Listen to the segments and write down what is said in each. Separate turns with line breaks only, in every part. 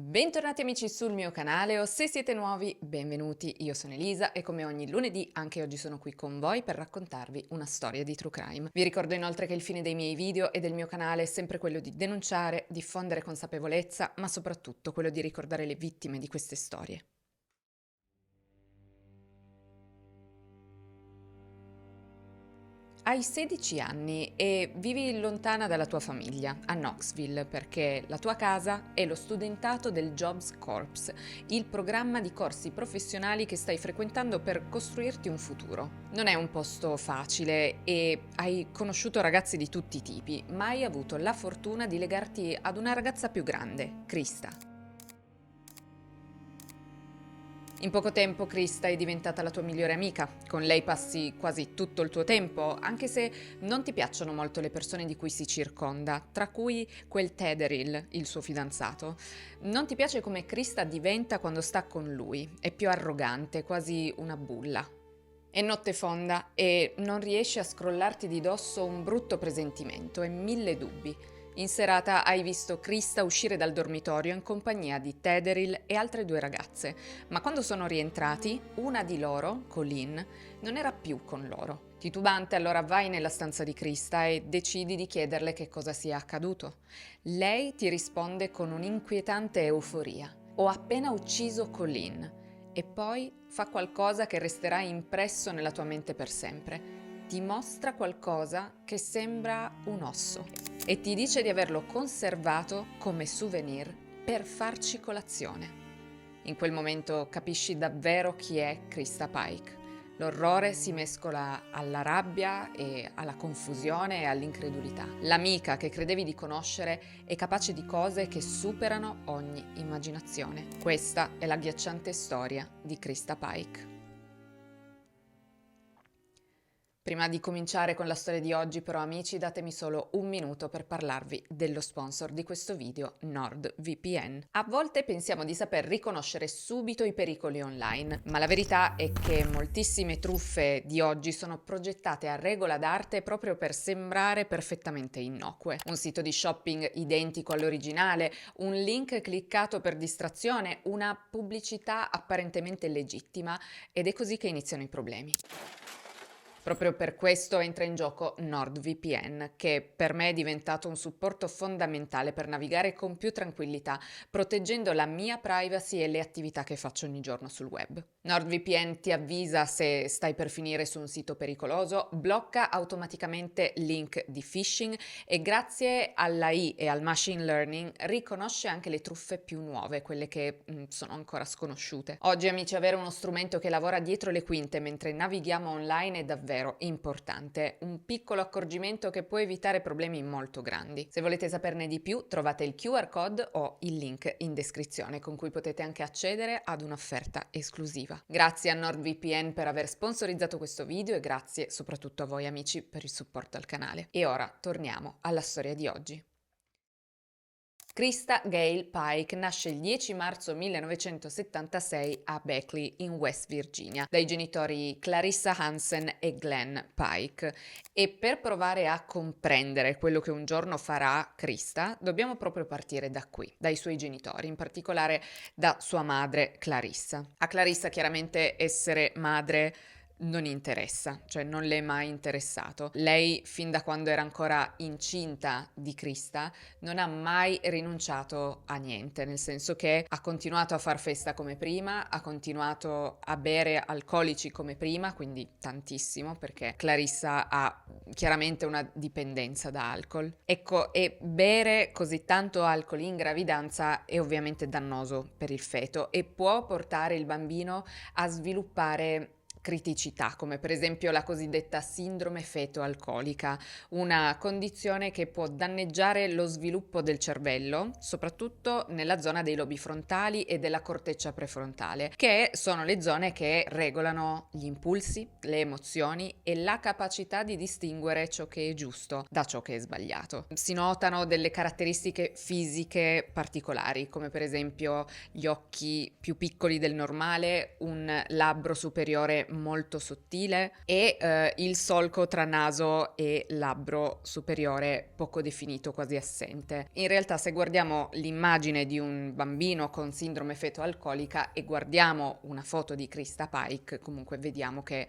Bentornati amici sul mio canale o se siete nuovi, benvenuti, io sono Elisa e come ogni lunedì anche oggi sono qui con voi per raccontarvi una storia di true crime. Vi ricordo inoltre che il fine dei miei video e del mio canale è sempre quello di denunciare, diffondere consapevolezza, ma soprattutto quello di ricordare le vittime di queste storie. Hai 16 anni e vivi lontana dalla tua famiglia, a Knoxville, perché la tua casa è lo studentato del Jobs Corps, il programma di corsi professionali che stai frequentando per costruirti un futuro. Non è un posto facile e hai conosciuto ragazzi di tutti i tipi, ma hai avuto la fortuna di legarti ad una ragazza più grande, Krista. In poco tempo Krista è diventata la tua migliore amica, con lei passi quasi tutto il tuo tempo, anche se non ti piacciono molto le persone di cui si circonda, tra cui quel Tederill, il suo fidanzato. Non ti piace come Krista diventa quando sta con lui, è più arrogante, quasi una bulla. È notte fonda e non riesci a scrollarti di dosso un brutto presentimento e mille dubbi. In serata hai visto Krista uscire dal dormitorio in compagnia di Tederill e altre due ragazze, ma quando sono rientrati, una di loro, Colleen, non era più con loro. Titubante, allora vai nella stanza di Krista e decidi di chiederle che cosa sia accaduto. Lei ti risponde con un'inquietante euforia. Ho appena ucciso Colleen. E poi fa qualcosa che resterà impresso nella tua mente per sempre. Ti mostra qualcosa che sembra un osso e ti dice di averlo conservato come souvenir per farci colazione. In quel momento capisci davvero chi è Krista Pike. L'orrore si mescola alla rabbia e alla confusione e all'incredulità. L'amica che credevi di conoscere è capace di cose che superano ogni immaginazione. Questa è l'agghiacciante storia di Krista Pike. Prima di cominciare con la storia di oggi, però, amici, datemi solo un minuto per parlarvi dello sponsor di questo video, NordVPN. A volte pensiamo di saper riconoscere subito i pericoli online, ma la verità è che moltissime truffe di oggi sono progettate a regola d'arte proprio per sembrare perfettamente innocue. Un sito di shopping identico all'originale, un link cliccato per distrazione, una pubblicità apparentemente legittima, ed è così che iniziano i problemi. Proprio per questo entra in gioco NordVPN, che per me è diventato un supporto fondamentale per navigare con più tranquillità, proteggendo la mia privacy e le attività che faccio ogni giorno sul web. NordVPN ti avvisa se stai per finire su un sito pericoloso, blocca automaticamente link di phishing e grazie all'AI e al machine learning riconosce anche le truffe più nuove, quelle che sono ancora sconosciute. Oggi, amici, avere uno strumento che lavora dietro le quinte mentre navighiamo online è davvero importante, un piccolo accorgimento che può evitare problemi molto grandi. Se volete saperne di più, trovate il QR code o il link in descrizione con cui potete anche accedere ad un'offerta esclusiva. Grazie a NordVPN per aver sponsorizzato questo video e grazie soprattutto a voi amici per il supporto al canale. E ora torniamo alla storia di oggi. Krista Gale Pike nasce il 10 marzo 1976 a Beckley, in West Virginia, dai genitori Clarissa Hansen e Glenn Pike. E per provare a comprendere quello che un giorno farà Krista, dobbiamo proprio partire da qui, dai suoi genitori, in particolare da sua madre Clarissa. A Clarissa chiaramente essere madre non interessa, cioè non le è mai interessato. Lei, fin da quando era ancora incinta di Krista, non ha mai rinunciato a niente, nel senso che ha continuato a far festa come prima, ha continuato a bere alcolici come prima, quindi tantissimo, perché Clarissa ha chiaramente una dipendenza da alcol. Ecco, e bere così tanto alcol in gravidanza è ovviamente dannoso per il feto e può portare il bambino a sviluppare criticità, come per esempio la cosiddetta sindrome feto-alcolica, una condizione che può danneggiare lo sviluppo del cervello, soprattutto nella zona dei lobi frontali e della corteccia prefrontale, che sono le zone che regolano gli impulsi, le emozioni e la capacità di distinguere ciò che è giusto da ciò che è sbagliato. Si notano delle caratteristiche fisiche particolari, come per esempio gli occhi più piccoli del normale, un labbro superiore molto sottile e il solco tra naso e labbro superiore poco definito, quasi assente. In realtà, se guardiamo l'immagine di un bambino con sindrome feto-alcolica e guardiamo una foto di Krista Pike, comunque vediamo che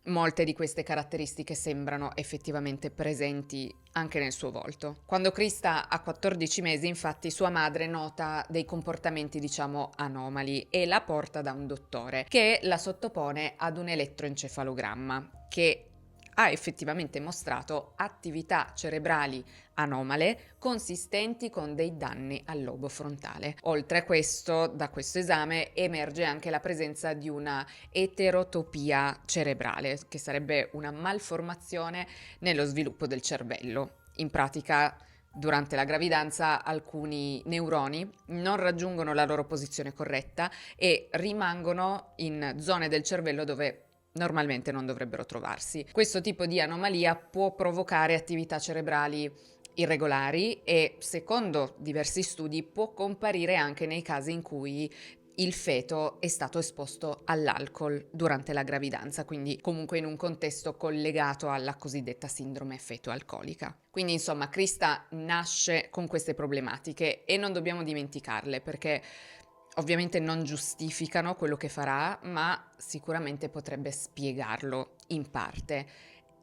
molte di queste caratteristiche sembrano effettivamente presenti anche nel suo volto. Quando Krista ha 14 mesi, infatti, sua madre nota dei comportamenti, diciamo, anomali e la porta da un dottore che la sottopone ad un elettroencefalogramma che ha effettivamente mostrato attività cerebrali anomale consistenti con dei danni al lobo frontale. Oltre a questo, da questo esame emerge anche la presenza di una eterotopia cerebrale, che sarebbe una malformazione nello sviluppo del cervello. In pratica, durante la gravidanza alcuni neuroni non raggiungono la loro posizione corretta e rimangono in zone del cervello dove normalmente non dovrebbero trovarsi. Questo tipo di anomalia può provocare attività cerebrali irregolari e, secondo diversi studi, può comparire anche nei casi in cui il feto è stato esposto all'alcol durante la gravidanza, quindi comunque in un contesto collegato alla cosiddetta sindrome feto-alcolica. Quindi insomma, Krista nasce con queste problematiche e non dobbiamo dimenticarle, perché ovviamente non giustificano quello che farà, ma sicuramente potrebbe spiegarlo in parte.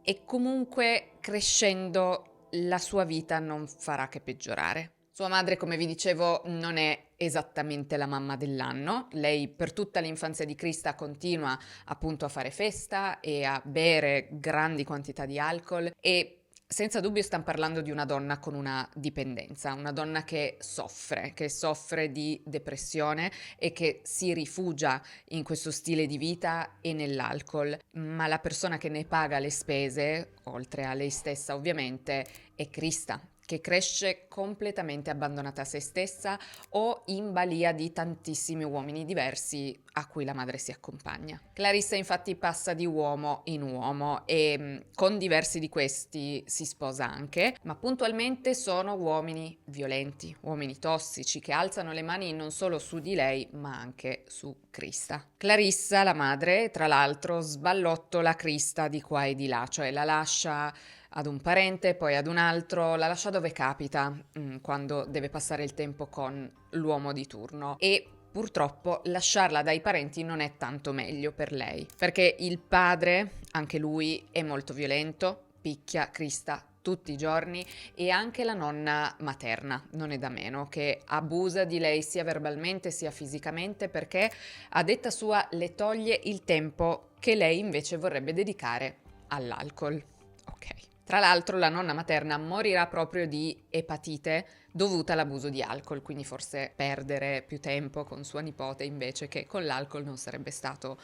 E comunque crescendo la sua vita non farà che peggiorare. Sua madre, come vi dicevo, non è esattamente la mamma dell'anno. Lei per tutta l'infanzia di Krista continua appunto a fare festa e a bere grandi quantità di alcol e senza dubbio stiamo parlando di una donna con una dipendenza, una donna che soffre di depressione e che si rifugia in questo stile di vita e nell'alcol, ma la persona che ne paga le spese, oltre a lei stessa ovviamente, è Krista, che cresce completamente abbandonata a se stessa o in balia di tantissimi uomini diversi a cui la madre si accompagna. Clarissa infatti passa di uomo in uomo e con diversi di questi si sposa anche, ma puntualmente sono uomini violenti, uomini tossici che alzano le mani non solo su di lei ma anche su Krista. Clarissa, la madre, tra l'altro sballottola Krista di qua e di là, cioè la lascia ad un parente, poi ad un altro, la lascia dove capita, quando deve passare il tempo con l'uomo di turno. E purtroppo lasciarla dai parenti non è tanto meglio per lei, perché il padre, anche lui, è molto violento, picchia Krista tutti i giorni, e anche la nonna materna, non è da meno, che abusa di lei sia verbalmente sia fisicamente, perché a detta sua le toglie il tempo che lei invece vorrebbe dedicare all'alcol. Ok. Tra l'altro la nonna materna morirà proprio di epatite dovuta all'abuso di alcol, quindi forse perdere più tempo con sua nipote invece che con l'alcol non sarebbe stato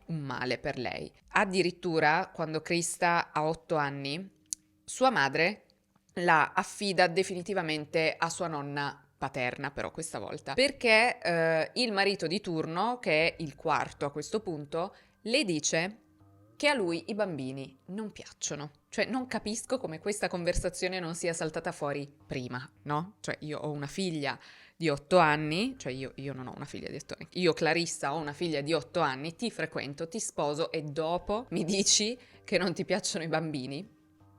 un male per lei. Addirittura, quando Krista ha 8 anni, sua madre la affida definitivamente a sua nonna paterna, però questa volta, perché il marito di turno, che è il quarto a questo punto, le dice che a lui i bambini non piacciono. Cioè, non capisco come questa conversazione non sia saltata fuori prima, no? Cioè, io ho una figlia di 8 anni, cioè io non ho una figlia di 8 anni, io Clarissa ho una figlia di 8 anni, ti frequento, ti sposo e dopo mi dici che non ti piacciono i bambini?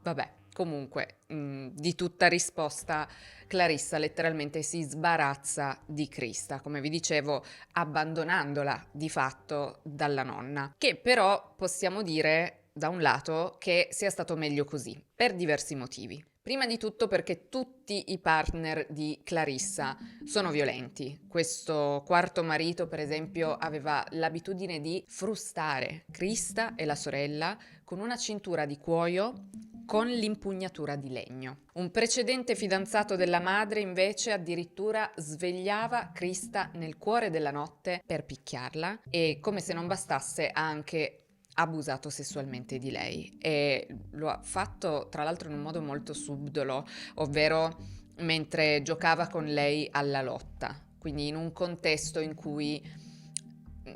Vabbè, comunque, di tutta risposta, Clarissa letteralmente si sbarazza di Krista, come vi dicevo, abbandonandola di fatto dalla nonna, che però possiamo dire, da un lato, che sia stato meglio così, per diversi motivi. Prima di tutto perché tutti i partner di Clarissa sono violenti. Questo quarto marito, per esempio, aveva l'abitudine di frustare Krista e la sorella con una cintura di cuoio con l'impugnatura di legno. Un precedente fidanzato della madre invece addirittura svegliava Krista nel cuore della notte per picchiarla e, come se non bastasse, ha anche abusato sessualmente di lei, e lo ha fatto tra l'altro in un modo molto subdolo, ovvero mentre giocava con lei alla lotta, quindi in un contesto in cui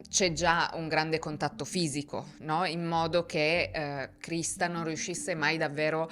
c'è già un grande contatto fisico, no? In modo che Krista non riuscisse mai davvero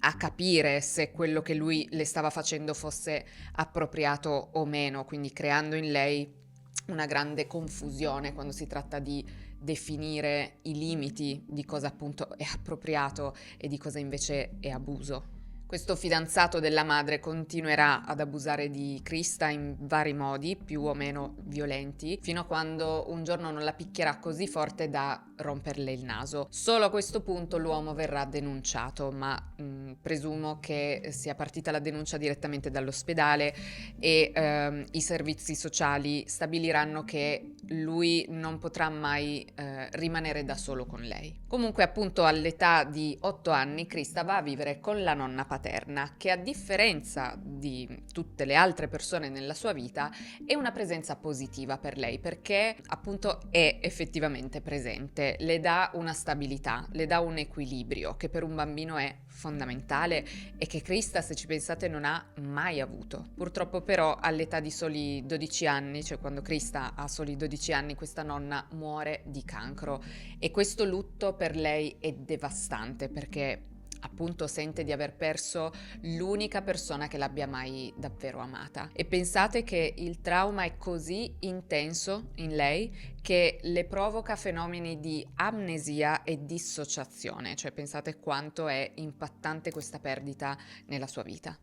a capire se quello che lui le stava facendo fosse appropriato o meno, quindi creando in lei una grande confusione quando si tratta di definire i limiti di cosa appunto è appropriato e di cosa invece è abuso. Questo fidanzato della madre continuerà ad abusare di Krista in vari modi, più o meno violenti, fino a quando un giorno non la picchierà così forte da romperle il naso. Solo a questo punto l'uomo verrà denunciato, ma presumo che sia partita la denuncia direttamente dall'ospedale e i servizi sociali stabiliranno che lui non potrà mai rimanere da solo con lei. Comunque, appunto, all'età di 8 anni Krista va a vivere con la nonna paterna, che a differenza di tutte le altre persone nella sua vita è una presenza positiva per lei, perché appunto è effettivamente presente, le dà una stabilità, le dà un equilibrio che per un bambino è fondamentale e che Krista, se ci pensate, non ha mai avuto. Purtroppo però all'età di soli 12 anni, cioè quando Krista ha soli 12 anni, questa nonna muore di cancro e questo lutto per lei è devastante, perché appunto sente di aver perso l'unica persona che l'abbia mai davvero amata. E pensate che il trauma è così intenso in lei che le provoca fenomeni di amnesia e dissociazione, cioè pensate quanto è impattante questa perdita nella sua vita.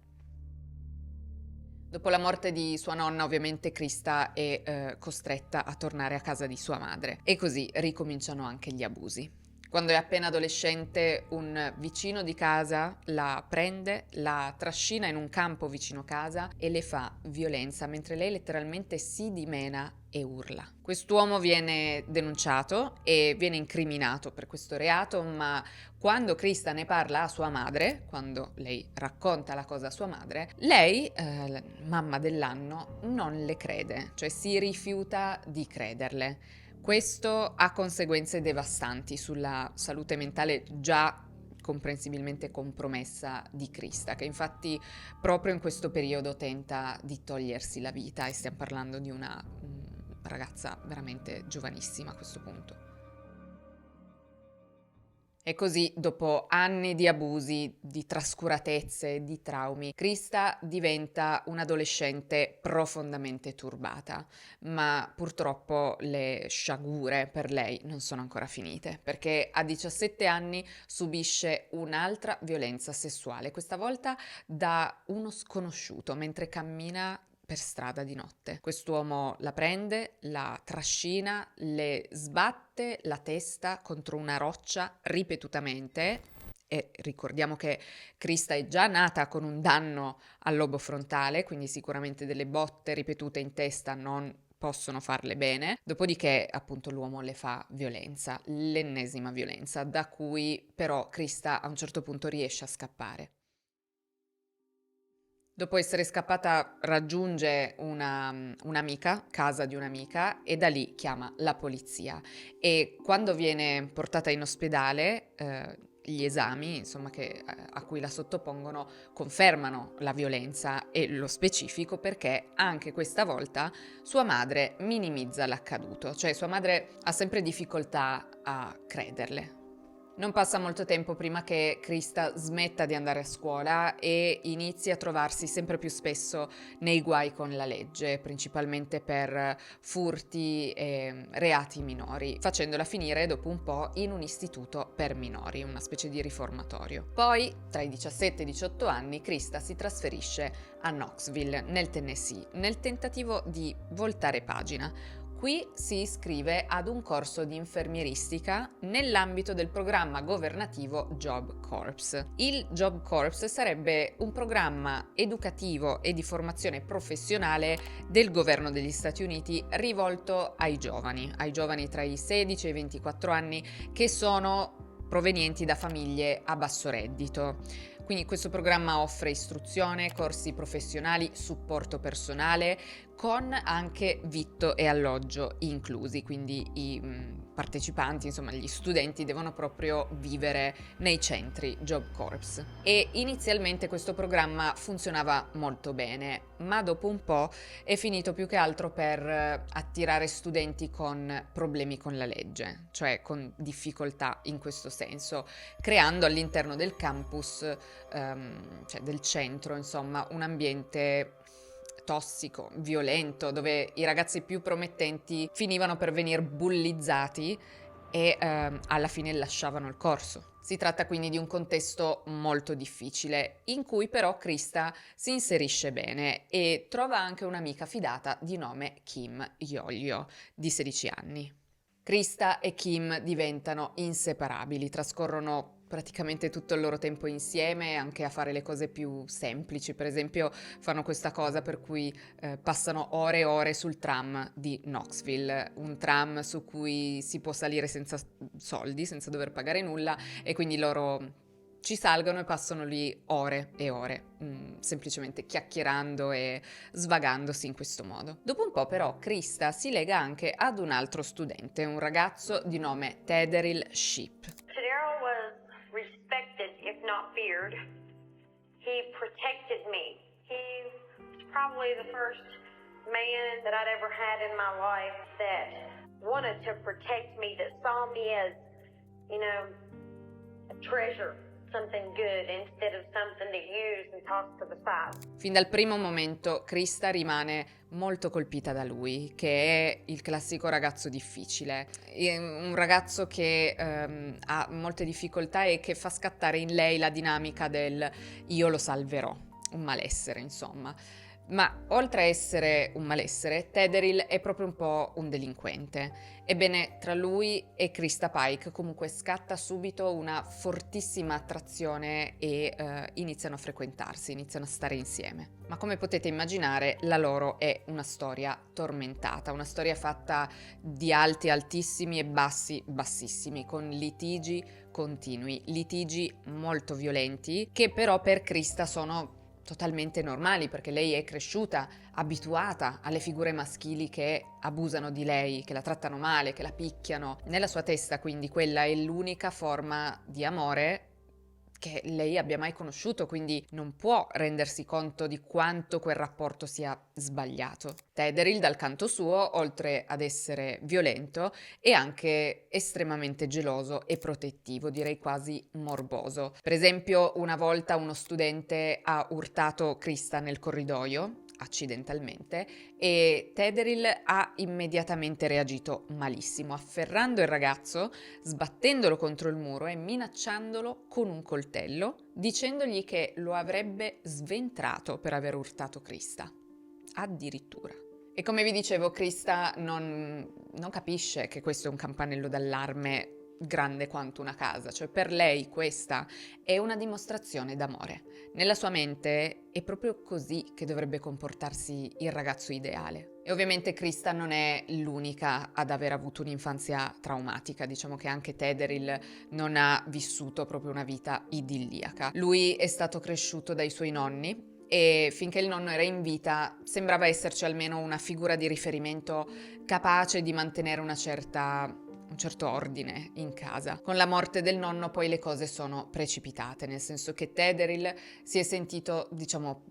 Dopo la morte di sua nonna, ovviamente Krista è costretta a tornare a casa di sua madre e così ricominciano anche gli abusi. Quando è appena adolescente, un vicino di casa la prende, la trascina in un campo vicino casa e le fa violenza, mentre lei letteralmente si dimena e urla. Quest'uomo viene denunciato e viene incriminato per questo reato, ma quando Krista ne parla a sua madre, quando lei racconta la cosa a sua madre, lei, mamma dell'anno, non le crede, cioè si rifiuta di crederle. Questo ha conseguenze devastanti sulla salute mentale già comprensibilmente compromessa di Krista, che infatti proprio in questo periodo tenta di togliersi la vita, e stiamo parlando di una ragazza veramente giovanissima a questo punto. E così, dopo anni di abusi, di trascuratezze, di traumi, Krista diventa un'adolescente profondamente turbata, ma purtroppo le sciagure per lei non sono ancora finite, perché a 17 anni subisce un'altra violenza sessuale, questa volta da uno sconosciuto mentre cammina per strada di notte. Quest'uomo la prende, la trascina, le sbatte la testa contro una roccia ripetutamente. E ricordiamo che Krista è già nata con un danno al lobo frontale, quindi sicuramente delle botte ripetute in testa non possono farle bene. Dopodiché, appunto, l'uomo le fa violenza, l'ennesima violenza, da cui però Krista a un certo punto riesce a scappare. Dopo essere scappata raggiunge un'amica, casa di un'amica, e da lì chiama la polizia. E quando viene portata in ospedale, gli esami, insomma, a cui la sottopongono confermano la violenza e lo specifico, perché anche questa volta sua madre minimizza l'accaduto, cioè sua madre ha sempre difficoltà a crederle. Non passa molto tempo prima che Krista smetta di andare a scuola e inizi a trovarsi sempre più spesso nei guai con la legge, principalmente per furti e reati minori, facendola finire dopo un po' in un istituto per minori, una specie di riformatorio. Poi, tra i 17 e i 18 anni, Krista si trasferisce a Knoxville, nel Tennessee, nel tentativo di voltare pagina. Qui si iscrive ad un corso di infermieristica nell'ambito del programma governativo Job Corps. Il Job Corps sarebbe un programma educativo e di formazione professionale del governo degli Stati Uniti rivolto ai giovani tra i 16 e i 24 anni che sono provenienti da famiglie a basso reddito. Quindi questo programma offre istruzione, corsi professionali, supporto personale, con anche vitto e alloggio inclusi, quindi i partecipanti, insomma gli studenti, devono proprio vivere nei centri Job Corps. E inizialmente questo programma funzionava molto bene, ma dopo un po' è finito più che altro per attirare studenti con problemi con la legge, cioè con difficoltà in questo senso, creando all'interno del campus, cioè del centro, insomma, un ambiente tossico, violento, dove i ragazzi più promettenti finivano per venire bullizzati e alla fine lasciavano il corso. Si tratta quindi di un contesto molto difficile, in cui però Krista si inserisce bene e trova anche un'amica fidata di nome Kim Yolyo, di 16 anni. Krista e Kim diventano inseparabili, trascorrono praticamente tutto il loro tempo insieme, anche a fare le cose più semplici. Per esempio, fanno questa cosa per cui passano ore e ore sul tram di Knoxville, un tram su cui si può salire senza soldi, senza dover pagare nulla, e quindi loro ci salgono e passano lì ore e ore, semplicemente chiacchierando e svagandosi in questo modo. Dopo un po' però Krista si lega anche ad un altro studente, un ragazzo di nome Tederil Sheep.
Tadero was respected, if not feared. He protected me. He was probably the first man that I'd ever had in my life that wanted to protect me, that saw me as, a treasure. Something good instead of something to use and toss to the side.
Fin dal primo momento Krista rimane molto colpita da lui, che è il classico ragazzo difficile, un ragazzo che ha molte difficoltà e che fa scattare in lei la dinamica del io lo salverò, un malessere insomma. Ma oltre a essere un malessere, Tederil è proprio un po' un delinquente. Ebbene, tra lui e Krista Pike comunque scatta subito una fortissima attrazione e iniziano a frequentarsi, iniziano a stare insieme. Ma come potete immaginare, la loro è una storia tormentata, una storia fatta di alti altissimi e bassi bassissimi, con litigi continui, litigi molto violenti, che però per Krista sono totalmente normali, perché lei è cresciuta abituata alle figure maschili che abusano di lei, che la trattano male, che la picchiano. Nella sua testa quindi quella è l'unica forma di amore che lei abbia mai conosciuto, quindi non può rendersi conto di quanto quel rapporto sia sbagliato. Tederil, dal canto suo, oltre ad essere violento, è anche estremamente geloso e protettivo, direi quasi morboso. Per esempio, una volta uno studente ha urtato Krista nel corridoio, accidentalmente, e Tederil ha immediatamente reagito malissimo, afferrando il ragazzo, sbattendolo contro il muro e minacciandolo con un coltello, dicendogli che lo avrebbe sventrato per aver urtato Krista. Addirittura. E come vi dicevo, Krista non capisce che questo è un campanello d'allarme grande quanto una casa, cioè per lei questa è una dimostrazione d'amore. Nella sua mente è proprio così che dovrebbe comportarsi il ragazzo ideale. E ovviamente Krista non è l'unica ad aver avuto un'infanzia traumatica, diciamo che anche Tederil non ha vissuto proprio una vita idilliaca. Lui è stato cresciuto dai suoi nonni e finché il nonno era in vita sembrava esserci almeno una figura di riferimento capace di mantenere un certo ordine in casa. Con la morte del nonno poi le cose sono precipitate, nel senso che Tederil si è sentito,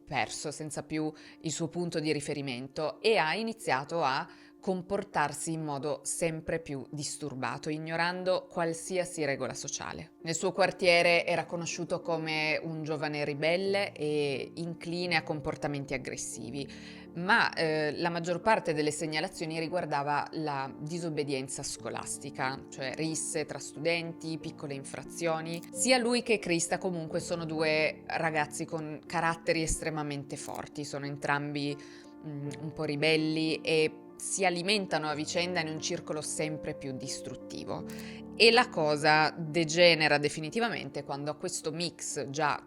perso, senza più il suo punto di riferimento, e ha iniziato a comportarsi in modo sempre più disturbato, ignorando qualsiasi regola sociale. Nel suo quartiere era conosciuto come un giovane ribelle e incline a comportamenti aggressivi, ma la maggior parte delle segnalazioni riguardava la disobbedienza scolastica, cioè risse tra studenti, piccole infrazioni. Sia lui che Krista comunque sono due ragazzi con caratteri estremamente forti, sono entrambi un po' ribelli e si alimentano a vicenda in un circolo sempre più distruttivo. E la cosa degenera definitivamente quando a questo mix già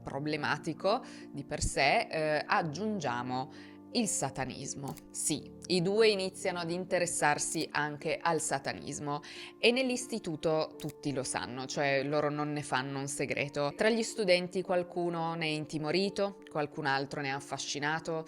problematico di per sé aggiungiamo il satanismo. Sì, i due iniziano ad interessarsi anche al satanismo e nell'istituto tutti lo sanno, cioè loro non ne fanno un segreto. Tra gli studenti qualcuno ne è intimorito, qualcun altro ne è affascinato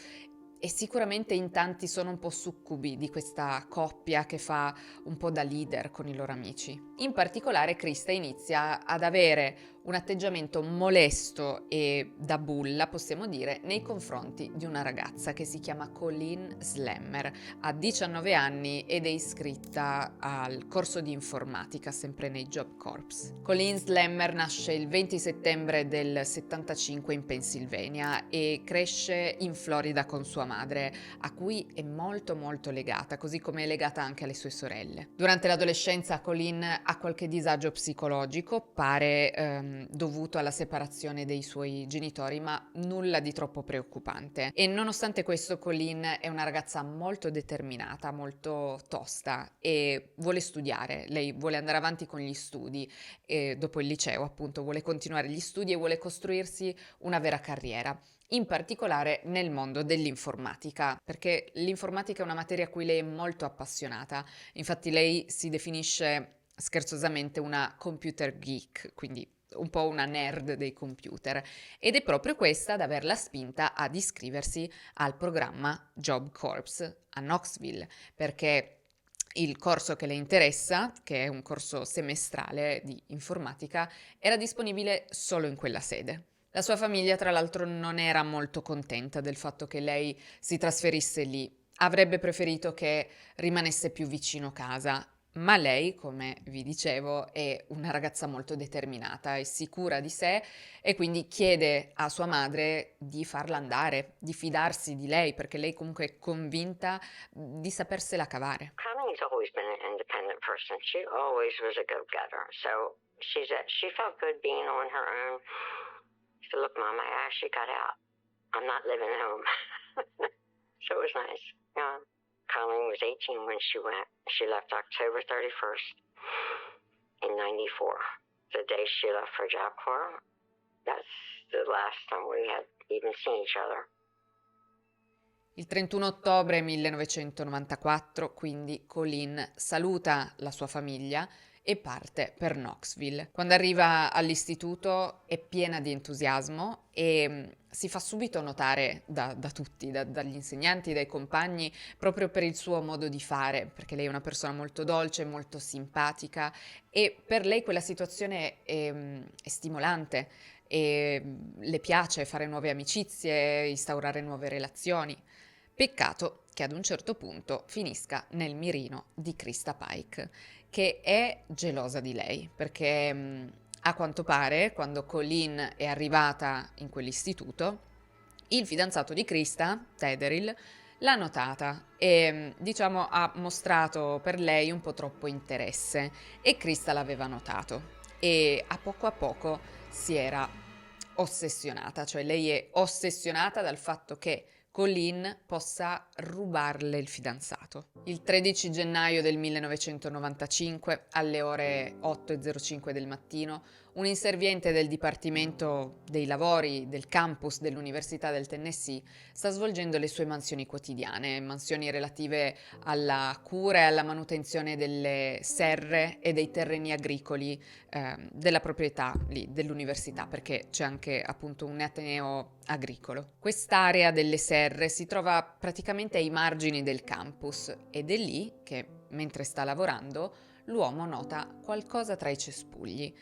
e sicuramente in tanti sono un po' succubi di questa coppia che fa un po' da leader con i loro amici. In particolare Krista inizia ad avere un atteggiamento molesto e da bulla, possiamo dire, nei confronti di una ragazza che si chiama Colleen Slammer, ha 19 anni ed è iscritta al corso di informatica sempre nei Job Corps. Colleen Slammer nasce il 20 settembre del 75 in Pennsylvania e cresce in Florida con sua madre, a cui è molto legata, così come è legata anche alle sue sorelle. Durante l'adolescenza Colleen ha qualche disagio psicologico, pare dovuto alla separazione dei suoi genitori, ma nulla di troppo preoccupante. E nonostante questo Colleen è una ragazza molto determinata, molto tosta e vuole studiare. Lei vuole andare avanti con gli studi e dopo il liceo, appunto, vuole continuare gli studi e vuole costruirsi una vera carriera. In particolare nel mondo dell'informatica, perché l'informatica è una materia a cui lei è molto appassionata. Infatti lei si definisce scherzosamente una computer geek, quindi un po' una nerd dei computer, ed è proprio questa ad averla spinta ad iscriversi al programma Job Corps a Knoxville, perché il corso che le interessa, che è un corso semestrale di informatica, era disponibile solo in quella sede. La sua famiglia, tra l'altro, non era molto contenta del fatto che lei si trasferisse lì. Avrebbe preferito che rimanesse più vicino casa, ma lei, come vi dicevo, è una ragazza molto determinata e sicura di sé e quindi chiede a sua madre di farla andare, di fidarsi di lei, perché lei comunque è convinta di sapersela cavare.
Colleen's always been an independent person. She always was a go-getter. So she felt good being on her own. She said, "Look, Mom, I actually got out. I'm not living at home." So it was nice. Yeah. Colleen was 18 when she went. She left October 31st in 94. The day she left for Job Corps, that's the last time we had even seen each other.
Il 31 ottobre 1994, quindi, Colleen saluta la sua famiglia e parte per Knoxville. Quando arriva all'istituto è piena di entusiasmo e si fa subito notare da tutti, dagli insegnanti, dai compagni, proprio per il suo modo di fare, perché lei è una persona molto dolce, molto simpatica e per lei quella situazione è stimolante e le piace fare nuove amicizie, instaurare nuove relazioni. Peccato che ad un certo punto finisca nel mirino di Krista Pike, che è gelosa di lei, perché a quanto pare, quando Colleen è arrivata in quell'istituto, il fidanzato di Krista, Tederill, l'ha notata e, diciamo, ha mostrato per lei un po' troppo interesse e Krista l'aveva notato e a poco si era ossessionata, cioè lei è ossessionata dal fatto che Colleen possa rubarle il fidanzato. Il 13 gennaio del 1995, alle ore 8:05 del mattino, un inserviente del Dipartimento dei Lavori del campus dell'Università del Tennessee sta svolgendo le sue mansioni quotidiane, mansioni relative alla cura e alla manutenzione delle serre e dei terreni agricoli della proprietà lì dell'università, perché c'è anche appunto un ateneo agricolo. Quest'area delle serre si trova praticamente ai margini del campus ed è lì che, mentre sta lavorando, l'uomo nota qualcosa tra i cespugli.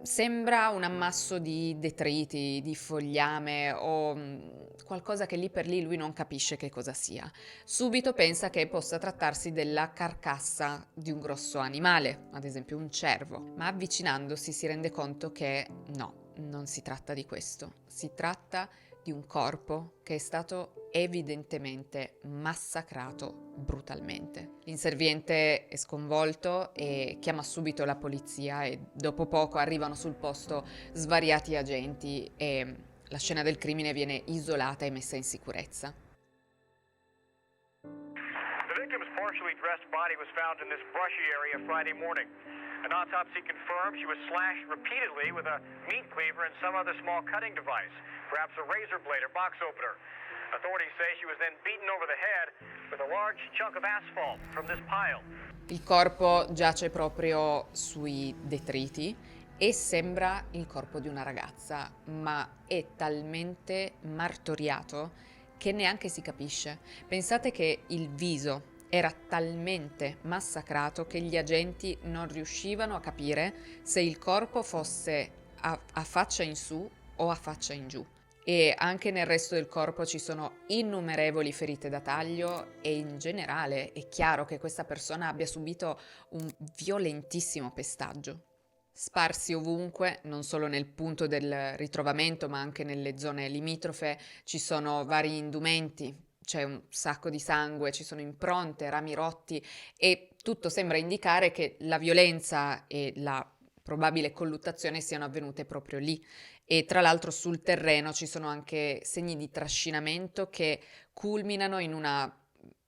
Sembra un ammasso di detriti, di fogliame o qualcosa che lì per lì lui non capisce che cosa sia. Subito pensa che possa trattarsi della carcassa di un grosso animale, ad esempio un cervo, ma avvicinandosi si rende conto che no, non si tratta di questo. Si tratta di un corpo che è stato evidentemente massacrato brutalmente. L'inserviente è sconvolto e chiama subito la polizia e dopo poco arrivano sul posto svariati agenti e la scena del crimine viene isolata e messa in sicurezza.
The victim's partially dressed body was found in this brushy area Friday morning. An autopsy confirmed she was slashed repeatedly with a meat cleaver and some other small cutting device, perhaps a razor blade or box opener. Authorities say she was then beaten over the head with a large chunk of asphalt from this pile.
Il corpo giace proprio sui detriti e sembra il corpo di una ragazza, ma è talmente martoriato che neanche si capisce. Pensate che il viso era talmente massacrato che gli agenti non riuscivano a capire se il corpo fosse a faccia in su o a faccia in giù. E anche nel resto del corpo ci sono innumerevoli ferite da taglio e in generale è chiaro che questa persona abbia subito un violentissimo pestaggio. Sparsi ovunque, non solo nel punto del ritrovamento ma anche nelle zone limitrofe, ci sono vari indumenti, c'è un sacco di sangue, ci sono impronte, rami rotti e tutto sembra indicare che la violenza e la probabile colluttazione siano avvenute proprio lì. E tra l'altro sul terreno ci sono anche segni di trascinamento che culminano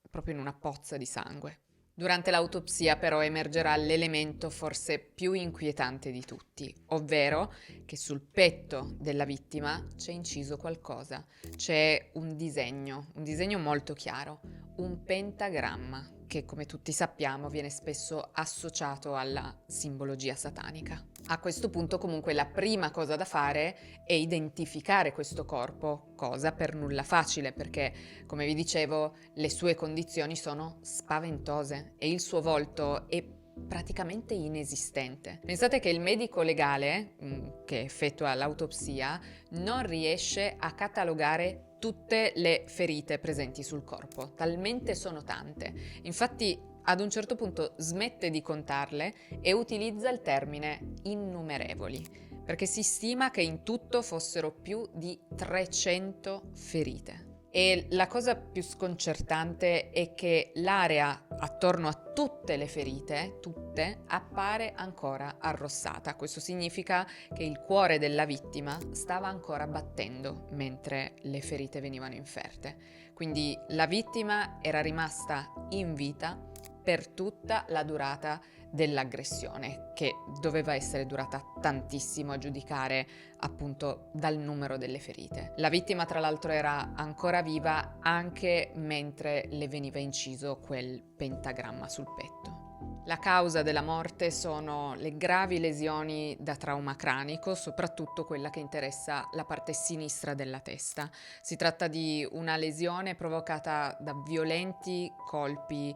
proprio in una pozza di sangue. Durante l'autopsia però emergerà l'elemento forse più inquietante di tutti, ovvero che sul petto della vittima c'è inciso qualcosa, c'è un disegno molto chiaro, un pentagramma che come tutti sappiamo viene spesso associato alla simbologia satanica. A questo punto comunque la prima cosa da fare è identificare questo corpo, cosa per nulla facile perché, come vi dicevo, le sue condizioni sono spaventose e il suo volto è praticamente inesistente. Pensate che il medico legale che effettua l'autopsia non riesce a catalogare tutte le ferite presenti sul corpo, talmente sono tante. Infatti ad un certo punto smette di contarle e utilizza il termine innumerevoli, perché si stima che in tutto fossero più di 300 ferite. E la cosa più sconcertante è che l'area attorno a tutte le ferite, appare ancora arrossata. Questo significa che il cuore della vittima stava ancora battendo mentre le ferite venivano inferte. Quindi la vittima era rimasta in vita per tutta la durata dell'aggressione, che doveva essere durata tantissimo a giudicare appunto dal numero delle ferite. La vittima tra l'altro era ancora viva anche mentre le veniva inciso quel pentagramma sul petto. La causa della morte sono le gravi lesioni da trauma cranico, soprattutto quella che interessa la parte sinistra della testa. Si tratta di una lesione provocata da violenti colpi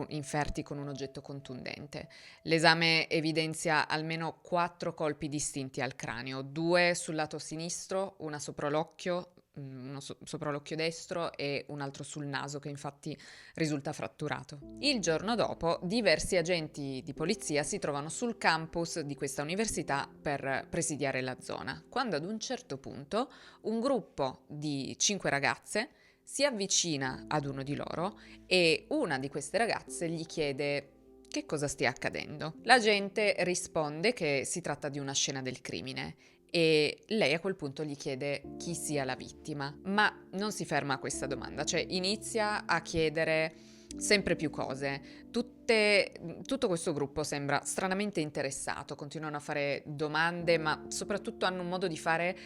inferti con un oggetto contundente. L'esame evidenzia almeno 4 colpi distinti al cranio, 2 sul lato sinistro, una sopra l'occhio, uno sopra l'occhio destro e un altro sul naso che infatti risulta fratturato. Il giorno dopo diversi agenti di polizia si trovano sul campus di questa università per presidiare la zona, quando ad un certo punto un gruppo di 5 ragazze si avvicina ad uno di loro e una di queste ragazze gli chiede che cosa stia accadendo. L'agente risponde che si tratta di una scena del crimine e lei a quel punto gli chiede chi sia la vittima, ma non si ferma a questa domanda, cioè inizia a chiedere sempre più cose. Tutto questo gruppo sembra stranamente interessato, continuano a fare domande, ma soprattutto hanno un modo di fare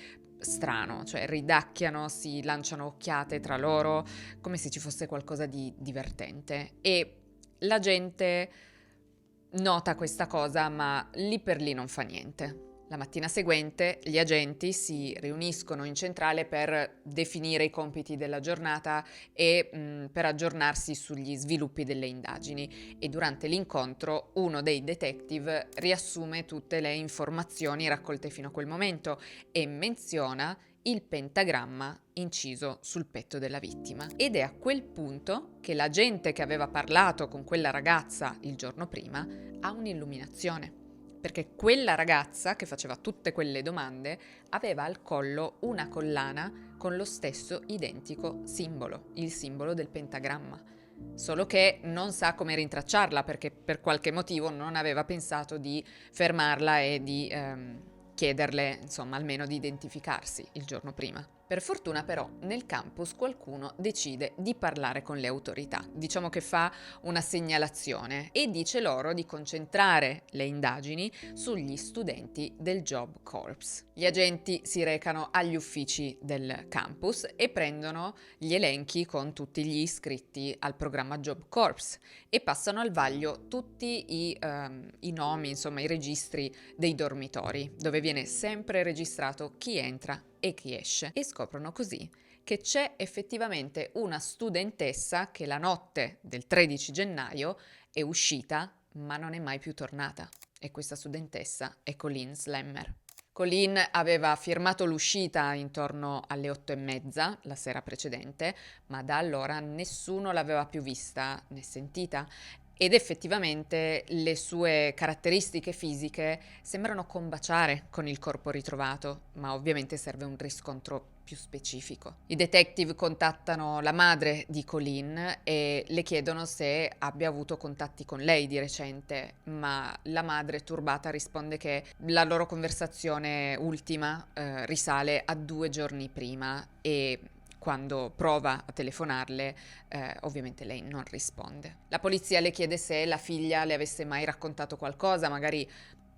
strano, cioè ridacchiano, si lanciano occhiate tra loro, come se ci fosse qualcosa di divertente. E la gente nota questa cosa, ma lì per lì non fa niente. La mattina seguente gli agenti si riuniscono in centrale per definire i compiti della giornata e per aggiornarsi sugli sviluppi delle indagini e durante l'incontro uno dei detective riassume tutte le informazioni raccolte fino a quel momento e menziona il pentagramma inciso sul petto della vittima. Ed è a quel punto che l'agente che aveva parlato con quella ragazza il giorno prima ha un'illuminazione. Perché quella ragazza che faceva tutte quelle domande aveva al collo una collana con lo stesso identico simbolo, il simbolo del pentagramma. Solo che non sa come rintracciarla perché per qualche motivo non aveva pensato di fermarla e di chiederle, insomma, almeno di identificarsi il giorno prima. Per fortuna però nel campus qualcuno decide di parlare con le autorità, diciamo che fa una segnalazione e dice loro di concentrare le indagini sugli studenti del Job Corps. Gli agenti si recano agli uffici del campus e prendono gli elenchi con tutti gli iscritti al programma Job Corps e passano al vaglio tutti i nomi, insomma i registri dei dormitori, dove viene sempre registrato chi entra e chi esce, e scoprono così che c'è effettivamente una studentessa che la notte del 13 gennaio è uscita ma non è mai più tornata. e questa studentessa è Colleen Slammer. Colleen aveva firmato l'uscita intorno alle 8:30 la sera precedente, ma da allora nessuno l'aveva più vista né sentita ed effettivamente le sue caratteristiche fisiche sembrano combaciare con il corpo ritrovato, ma ovviamente serve un riscontro più specifico. I detective contattano la madre di Colleen e le chiedono se abbia avuto contatti con lei di recente, ma la madre turbata risponde che la loro conversazione ultima risale a 2 giorni prima e quando prova a telefonarle, ovviamente lei non risponde. La polizia le chiede se la figlia le avesse mai raccontato qualcosa, magari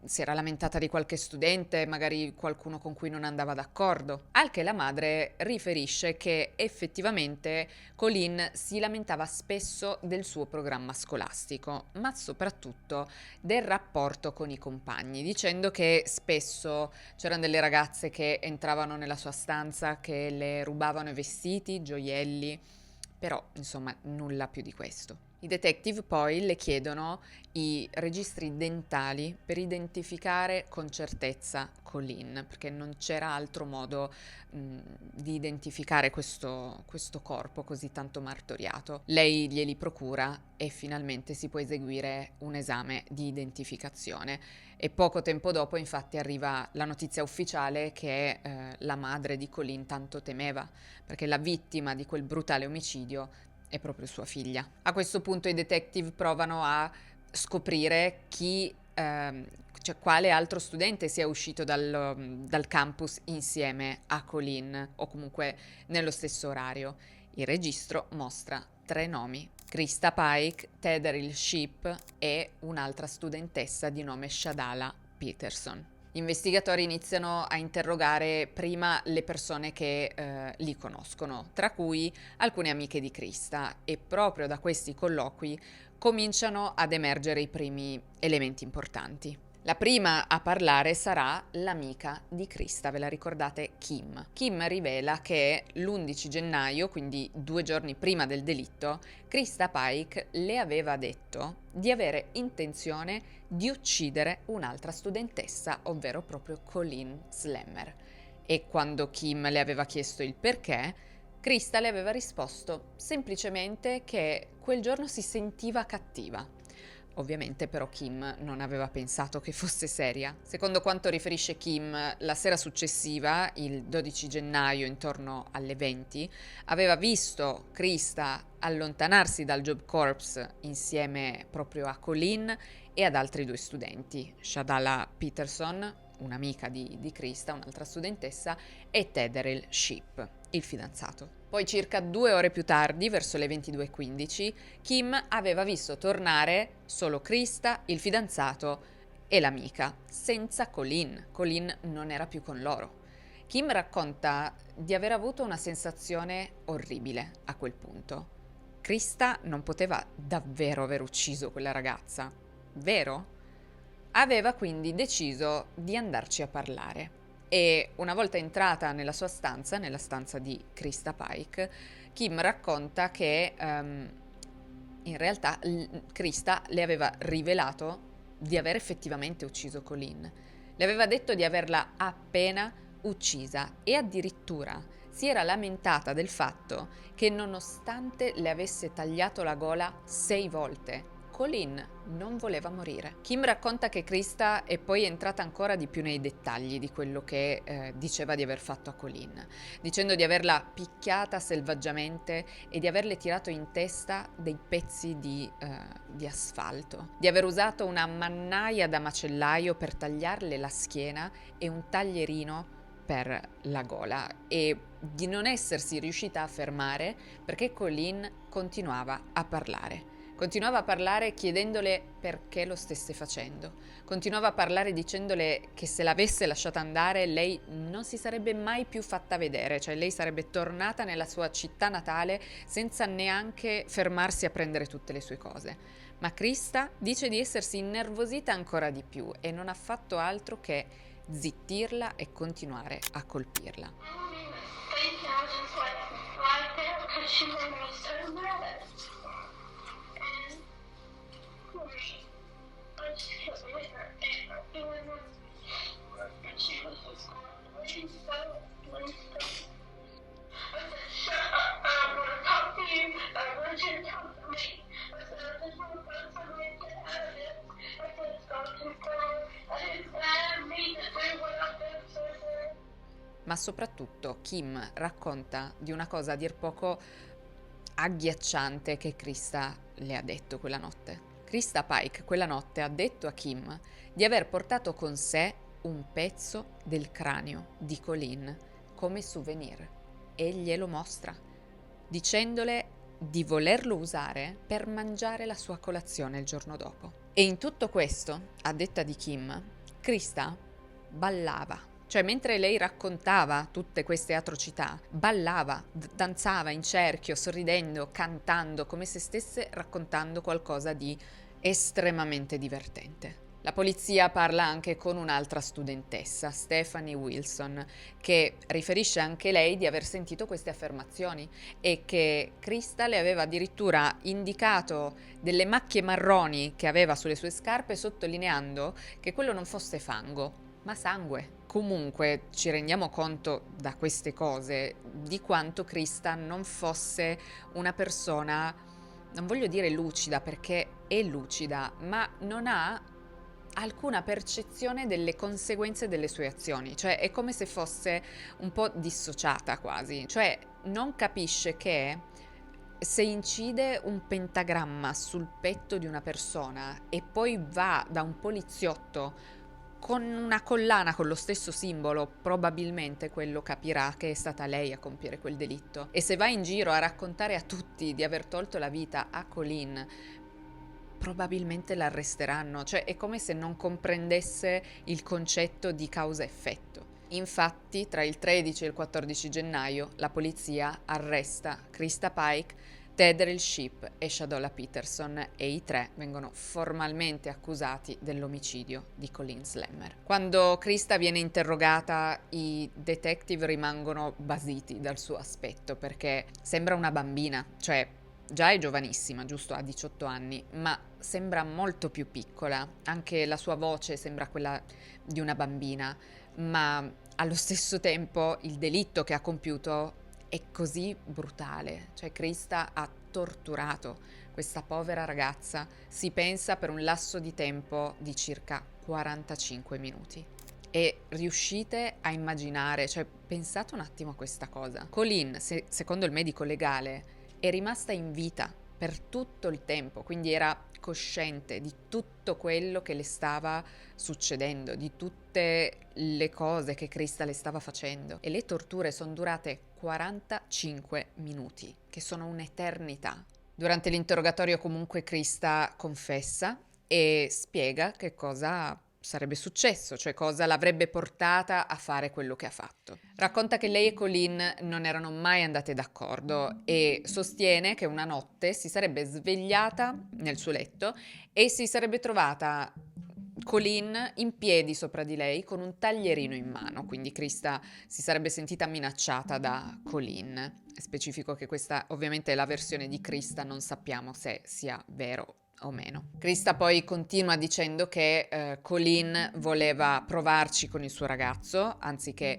si era lamentata di qualche studente, magari qualcuno con cui non andava d'accordo. Al che la madre riferisce che effettivamente Colleen si lamentava spesso del suo programma scolastico, ma soprattutto del rapporto con i compagni, dicendo che spesso c'erano delle ragazze che entravano nella sua stanza, che le rubavano i vestiti, gioielli, però insomma nulla più di questo. I detective poi le chiedono i registri dentali per identificare con certezza Colleen, perché non c'era altro modo di identificare questo corpo così tanto martoriato. Lei glieli procura e finalmente si può eseguire un esame di identificazione. E poco tempo dopo infatti arriva la notizia ufficiale che la madre di Colleen tanto temeva, perché la vittima di quel brutale omicidio è proprio sua figlia. A questo punto i detective provano a scoprire cioè quale altro studente sia uscito dal campus insieme a Colleen o comunque nello stesso orario. Il registro mostra 3 nomi: Krista Pike, Tedaryl Shipp e un'altra studentessa di nome Shadala Peterson. Gli investigatori iniziano a interrogare prima le persone che li conoscono, tra cui alcune amiche di Krista, e proprio da questi colloqui cominciano ad emergere i primi elementi importanti. La prima a parlare sarà l'amica di Krista, ve la ricordate? Kim. Kim rivela che l'11 gennaio, quindi 2 giorni prima del delitto, Krista Pike le aveva detto di avere intenzione di uccidere un'altra studentessa, ovvero proprio Colleen Slammer. E quando Kim le aveva chiesto il perché, Krista le aveva risposto semplicemente che quel giorno si sentiva cattiva. Ovviamente però Kim non aveva pensato che fosse seria. Secondo quanto riferisce Kim, la sera successiva, il 12 gennaio intorno alle 20, aveva visto Krista allontanarsi dal Job Corps insieme proprio a Colleen e ad altri 2 studenti, Shadala Peterson, un'amica di Krista, un'altra studentessa, e Tedaryl Shipp, il fidanzato. Poi circa 2 ore più tardi, verso le 22:15, Kim aveva visto tornare solo Krista, il fidanzato e l'amica, senza Colleen. Colleen non era più con loro. Kim racconta di aver avuto una sensazione orribile a quel punto. Krista non poteva davvero aver ucciso quella ragazza, vero? Aveva quindi deciso di andarci a parlare. E una volta entrata nella sua stanza, nella stanza di Krista Pike, Kim racconta che in realtà Krista le aveva rivelato di aver effettivamente ucciso Colleen. Le aveva detto di averla appena uccisa e addirittura si era lamentata del fatto che nonostante le avesse tagliato la gola 6 volte, Colleen non voleva morire. Kim racconta che Krista è poi entrata ancora di più nei dettagli di quello che diceva di aver fatto a Colleen, dicendo di averla picchiata selvaggiamente e di averle tirato in testa dei pezzi di asfalto, di aver usato una mannaia da macellaio per tagliarle la schiena e un taglierino per la gola, e di non essersi riuscita a fermare perché Colleen continuava a parlare. Continuava a parlare chiedendole perché lo stesse facendo. Continuava a parlare dicendole che se l'avesse lasciata andare lei non si sarebbe mai più fatta vedere, cioè lei sarebbe tornata nella sua città natale senza neanche fermarsi a prendere tutte le sue cose. Ma Krista dice di essersi innervosita ancora di più e non ha fatto altro che zittirla e continuare a colpirla.
I just can't believe her.
Ma soprattutto Kim racconta di una cosa a dir poco agghiacciante che Krista le ha detto quella notte. Krista Pike quella notte ha detto a Kim di aver portato con sé un pezzo del cranio di Colleen come souvenir e glielo mostra, dicendole di volerlo usare per mangiare la sua colazione il giorno dopo. E in tutto questo, a detta di Kim, Krista ballava. Cioè, mentre lei raccontava tutte queste atrocità, ballava, danzava in cerchio, sorridendo, cantando, come se stesse raccontando qualcosa di estremamente divertente. La polizia parla anche con un'altra studentessa, Stephanie Wilson, che riferisce anche lei di aver sentito queste affermazioni e che Krista le aveva addirittura indicato delle macchie marroni che aveva sulle sue scarpe, sottolineando che quello non fosse fango, ma sangue. Comunque ci rendiamo conto da queste cose di quanto Krista non fosse una persona, non voglio dire lucida perché è lucida, ma non ha alcuna percezione delle conseguenze delle sue azioni, cioè è come se fosse un po' dissociata quasi, cioè non capisce che se incide un pentagramma sul petto di una persona e poi va da un poliziotto con una collana con lo stesso simbolo, probabilmente quello capirà che è stata lei a compiere quel delitto. E se va in giro a raccontare a tutti di aver tolto la vita a Colleen, probabilmente l'arresteranno. Cioè è come se non comprendesse il concetto di causa-effetto. Infatti, tra il 13 e il 14 gennaio, la polizia arresta Krista Pike, Tedrell Shipp e Shadola Peterson e i tre vengono formalmente accusati dell'omicidio di Colleen Slammer. Quando Krista viene interrogata, i detective rimangono basiti dal suo aspetto perché sembra una bambina, cioè già è giovanissima, giusto, ha 18 anni, ma sembra molto più piccola, anche la sua voce sembra quella di una bambina, ma allo stesso tempo il delitto che ha compiuto è così brutale, cioè Krista ha torturato questa povera ragazza, si pensa per un lasso di tempo di circa 45 minuti. E riuscite a immaginare, cioè pensate un attimo a questa cosa. Colleen, secondo il medico legale, è rimasta in vita per tutto il tempo, quindi era cosciente di tutto quello che le stava succedendo, di tutte le cose che Krista le stava facendo. E le torture sono durate 45 minuti, che sono un'eternità. Durante l'interrogatorio comunque Krista confessa e spiega che cosa sarebbe successo, cioè cosa l'avrebbe portata a fare quello che ha fatto. Racconta che lei e Colleen non erano mai andate d'accordo e sostiene che una notte si sarebbe svegliata nel suo letto e si sarebbe trovata Colleen in piedi sopra di lei con un taglierino in mano, quindi Krista si sarebbe sentita minacciata da Colleen. È specifico che questa ovviamente è la versione di Krista, non sappiamo se sia vero o meno. Krista poi continua dicendo che Colleen voleva provarci con il suo ragazzo, anzi che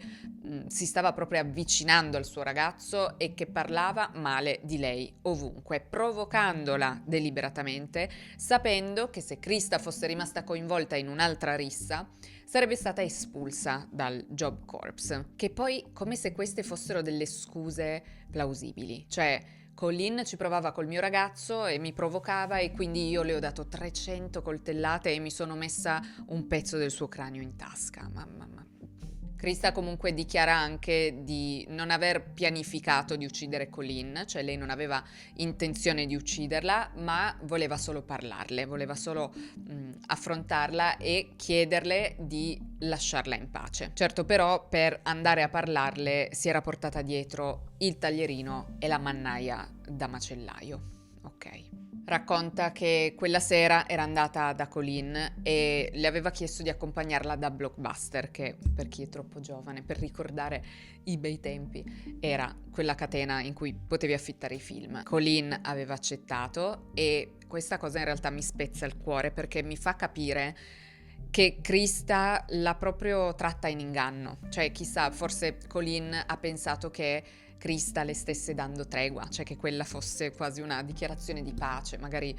si stava proprio avvicinando al suo ragazzo e che parlava male di lei ovunque, provocandola deliberatamente, sapendo che se Krista fosse rimasta coinvolta in un'altra rissa sarebbe stata espulsa dal Job Corps, che poi come se queste fossero delle scuse plausibili, cioè Colleen ci provava col mio ragazzo e mi provocava e quindi io le ho dato 300 coltellate e mi sono messa un pezzo del suo cranio in tasca. Mamma. Krista comunque dichiara anche di non aver pianificato di uccidere Colleen, cioè lei non aveva intenzione di ucciderla, ma voleva solo parlarle, voleva solo affrontarla e chiederle di lasciarla in pace. Certo, però per andare a parlarle si era portata dietro il taglierino e la mannaia da macellaio. Ok. Racconta che quella sera era andata da Colleen e le aveva chiesto di accompagnarla da Blockbuster, che per chi è troppo giovane per ricordare i bei tempi era quella catena in cui potevi affittare i film. Colleen aveva accettato e questa cosa in realtà mi spezza il cuore perché mi fa capire che Krista l'ha proprio tratta in inganno. Cioè, chissà, forse Colleen ha pensato che Krista le stesse dando tregua, cioè che quella fosse quasi una dichiarazione di pace, magari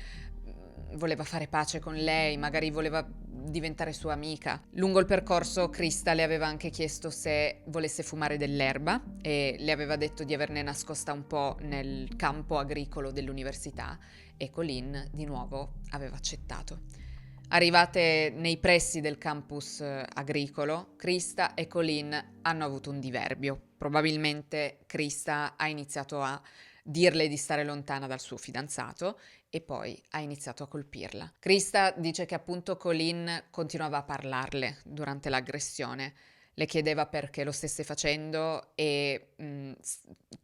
voleva fare pace con lei, magari voleva diventare sua amica. Lungo il percorso Krista le aveva anche chiesto se volesse fumare dell'erba e le aveva detto di averne nascosta un po' nel campo agricolo dell'università e Colleen di nuovo aveva accettato. Arrivate nei pressi del campus agricolo, Krista e Colleen hanno avuto un diverbio. Probabilmente Krista ha iniziato a dirle di stare lontana dal suo fidanzato e poi ha iniziato a colpirla. Krista dice che appunto Colleen continuava a parlarle durante l'aggressione, le chiedeva perché lo stesse facendo e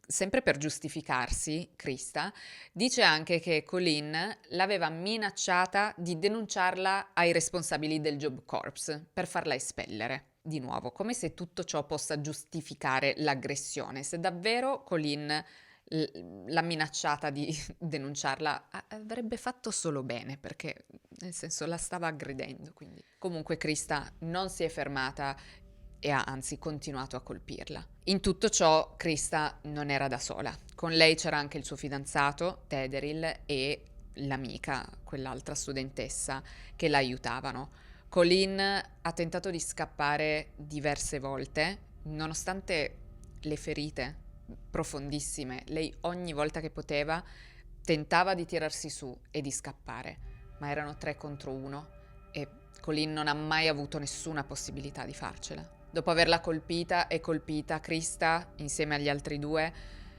sempre per giustificarsi, Krista dice anche che Colleen l'aveva minacciata di denunciarla ai responsabili del Job Corps per farla espellere. Di nuovo, come se tutto ciò possa giustificare l'aggressione. Se davvero Colleen l'ha minacciata di denunciarla, avrebbe fatto solo bene, perché nel senso la stava aggredendo. Quindi. Comunque Krista non si è fermata e ha anzi continuato a colpirla. In tutto ciò Krista non era da sola. Con lei c'era anche il suo fidanzato, Tederil, e l'amica, quell'altra studentessa, che la aiutavano. Colleen ha tentato di scappare diverse volte, nonostante le ferite profondissime. Lei ogni volta che poteva tentava di tirarsi su e di scappare, ma erano 3 contro 1 e Colleen non ha mai avuto nessuna possibilità di farcela. Dopo averla colpita, Krista, insieme agli altri 2,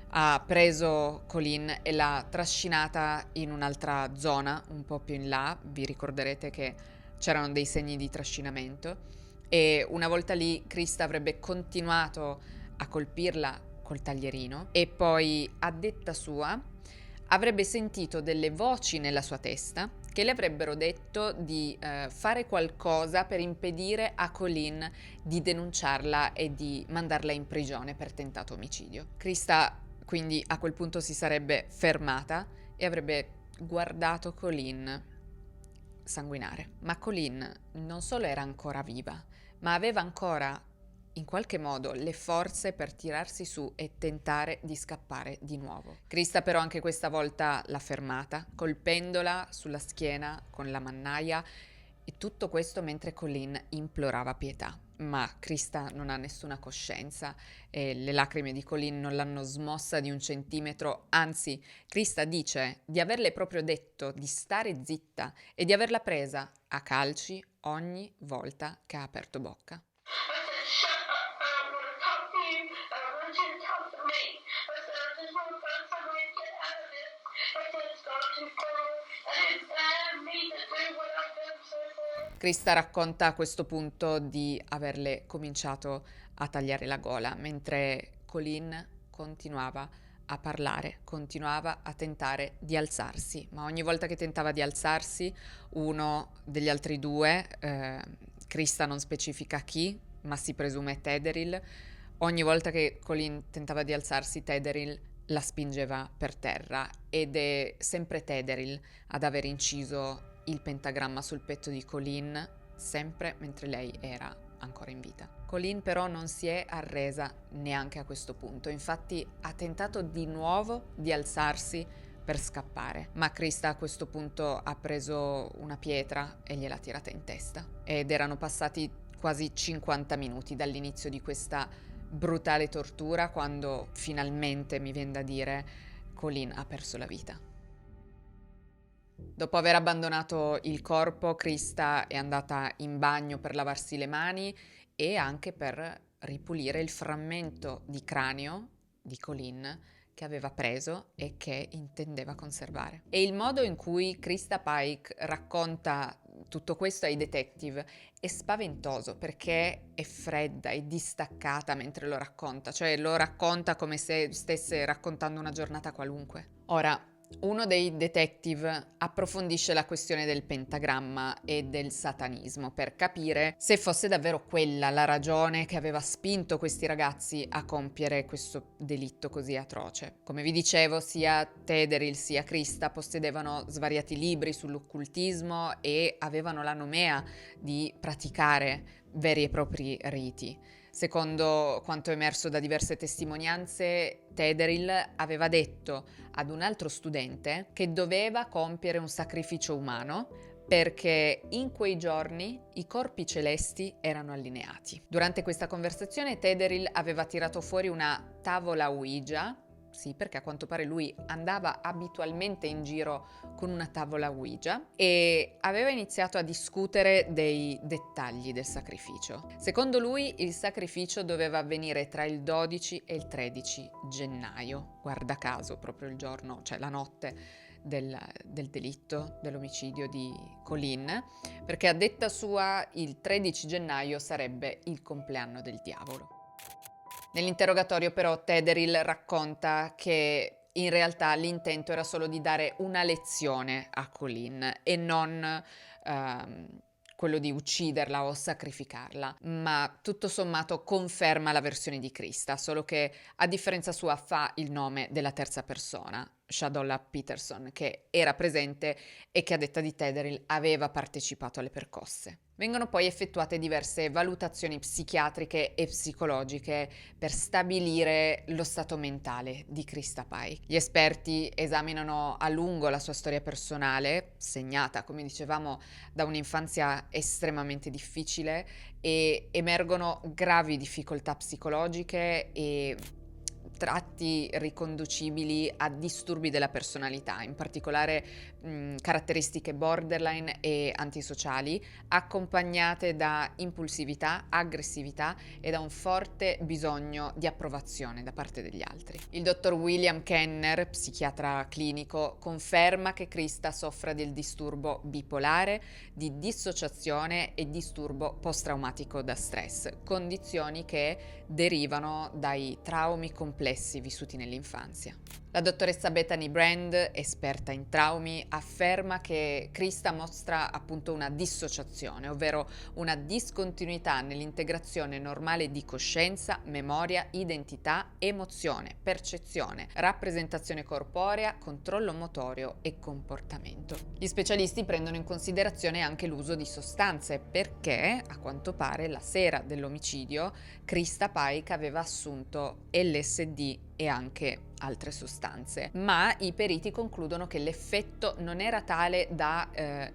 ha preso Colleen e l'ha trascinata in un'altra zona, un po' più in là. Vi ricorderete che c'erano dei segni di trascinamento e una volta lì Krista avrebbe continuato a colpirla col taglierino e poi, a detta sua, avrebbe sentito delle voci nella sua testa che le avrebbero detto di fare qualcosa per impedire a Colleen di denunciarla e di mandarla in prigione per tentato omicidio. Krista quindi a quel punto si sarebbe fermata e avrebbe guardato Colleen sanguinare. Ma Colleen non solo era ancora viva, ma aveva ancora in qualche modo le forze per tirarsi su e tentare di scappare di nuovo. Krista però anche questa volta l'ha fermata, colpendola sulla schiena con la mannaia, e tutto questo mentre Colleen implorava pietà. Ma Krista non ha nessuna coscienza e le lacrime di Colleen non l'hanno smossa di un centimetro, anzi Krista dice di averle proprio detto di stare zitta e di averla presa a calci ogni volta che ha aperto bocca. Krista racconta a questo punto di averle cominciato a tagliare la gola, mentre Colleen continuava a parlare, continuava a tentare di alzarsi, ma ogni volta che tentava di alzarsi, uno degli altri 2, Krista non specifica chi, ma si presume Tederil, ogni volta che Colleen tentava di alzarsi, Tederil la spingeva per terra, ed è sempre Tederil ad aver inciso il pentagramma sul petto di Colleen, sempre mentre lei era ancora in vita. Colleen però non si è arresa neanche a questo punto, infatti ha tentato di nuovo di alzarsi per scappare, ma Krista a questo punto ha preso una pietra e gliel'ha tirata in testa. Ed erano passati quasi 50 minuti dall'inizio di questa brutale tortura, quando finalmente, mi viene da dire, Colleen ha perso la vita. Dopo aver abbandonato il corpo, Krista è andata in bagno per lavarsi le mani e anche per ripulire il frammento di cranio di Colleen che aveva preso e che intendeva conservare. E il modo in cui Krista Pike racconta tutto questo ai detective è spaventoso, perché è fredda e distaccata mentre lo racconta, cioè lo racconta come se stesse raccontando una giornata qualunque. Ora, Uno dei detective approfondisce la questione del pentagramma e del satanismo per capire se fosse davvero quella la ragione che aveva spinto questi ragazzi a compiere questo delitto così atroce. Come vi dicevo, sia Tedderil sia Krista possedevano svariati libri sull'occultismo e avevano la nomea di praticare veri e propri riti. Secondo quanto emerso da diverse testimonianze, Tedderil aveva detto ad un altro studente che doveva compiere un sacrificio umano perché in quei giorni i corpi celesti erano allineati. Durante questa conversazione Tedderil aveva tirato fuori una tavola Ouija. Sì, perché a quanto pare lui andava abitualmente in giro con una tavola Ouija e aveva iniziato a discutere dei dettagli del sacrificio. Secondo lui il sacrificio doveva avvenire tra il 12 e il 13 gennaio, guarda caso, proprio il giorno, cioè la notte del delitto, dell'omicidio di Colleen, perché a detta sua il 13 gennaio sarebbe il compleanno del diavolo. Nell'interrogatorio però Tedderil racconta che in realtà l'intento era solo di dare una lezione a Colleen e non quello di ucciderla o sacrificarla, ma tutto sommato conferma la versione di Krista, solo che a differenza sua fa il nome della terza persona, Shadolla Peterson, che era presente e che a detta di Tedderil aveva partecipato alle percosse. Vengono poi effettuate diverse valutazioni psichiatriche e psicologiche per stabilire lo stato mentale di Krista Pike. Gli esperti esaminano a lungo la sua storia personale, segnata, come dicevamo, da un'infanzia estremamente difficile, e emergono gravi difficoltà psicologiche e tratti riconducibili a disturbi della personalità, in particolare caratteristiche borderline e antisociali, accompagnate da impulsività, aggressività e da un forte bisogno di approvazione da parte degli altri. Il dottor William Kenner, psichiatra clinico, conferma che Krista soffra del disturbo bipolare, di dissociazione e disturbo post-traumatico da stress, condizioni che derivano dai traumi complessi vissuti nell'infanzia. La dottoressa Bethany Brand, esperta in traumi, afferma che Krista mostra appunto una dissociazione, ovvero una discontinuità nell'integrazione normale di coscienza, memoria, identità, emozione, percezione, rappresentazione corporea, controllo motorio e comportamento. Gli specialisti prendono in considerazione anche l'uso di sostanze perché, a quanto pare, la sera dell'omicidio Krista Pike aveva assunto LSD e anche altre sostanze, ma i periti concludono che l'effetto non era tale da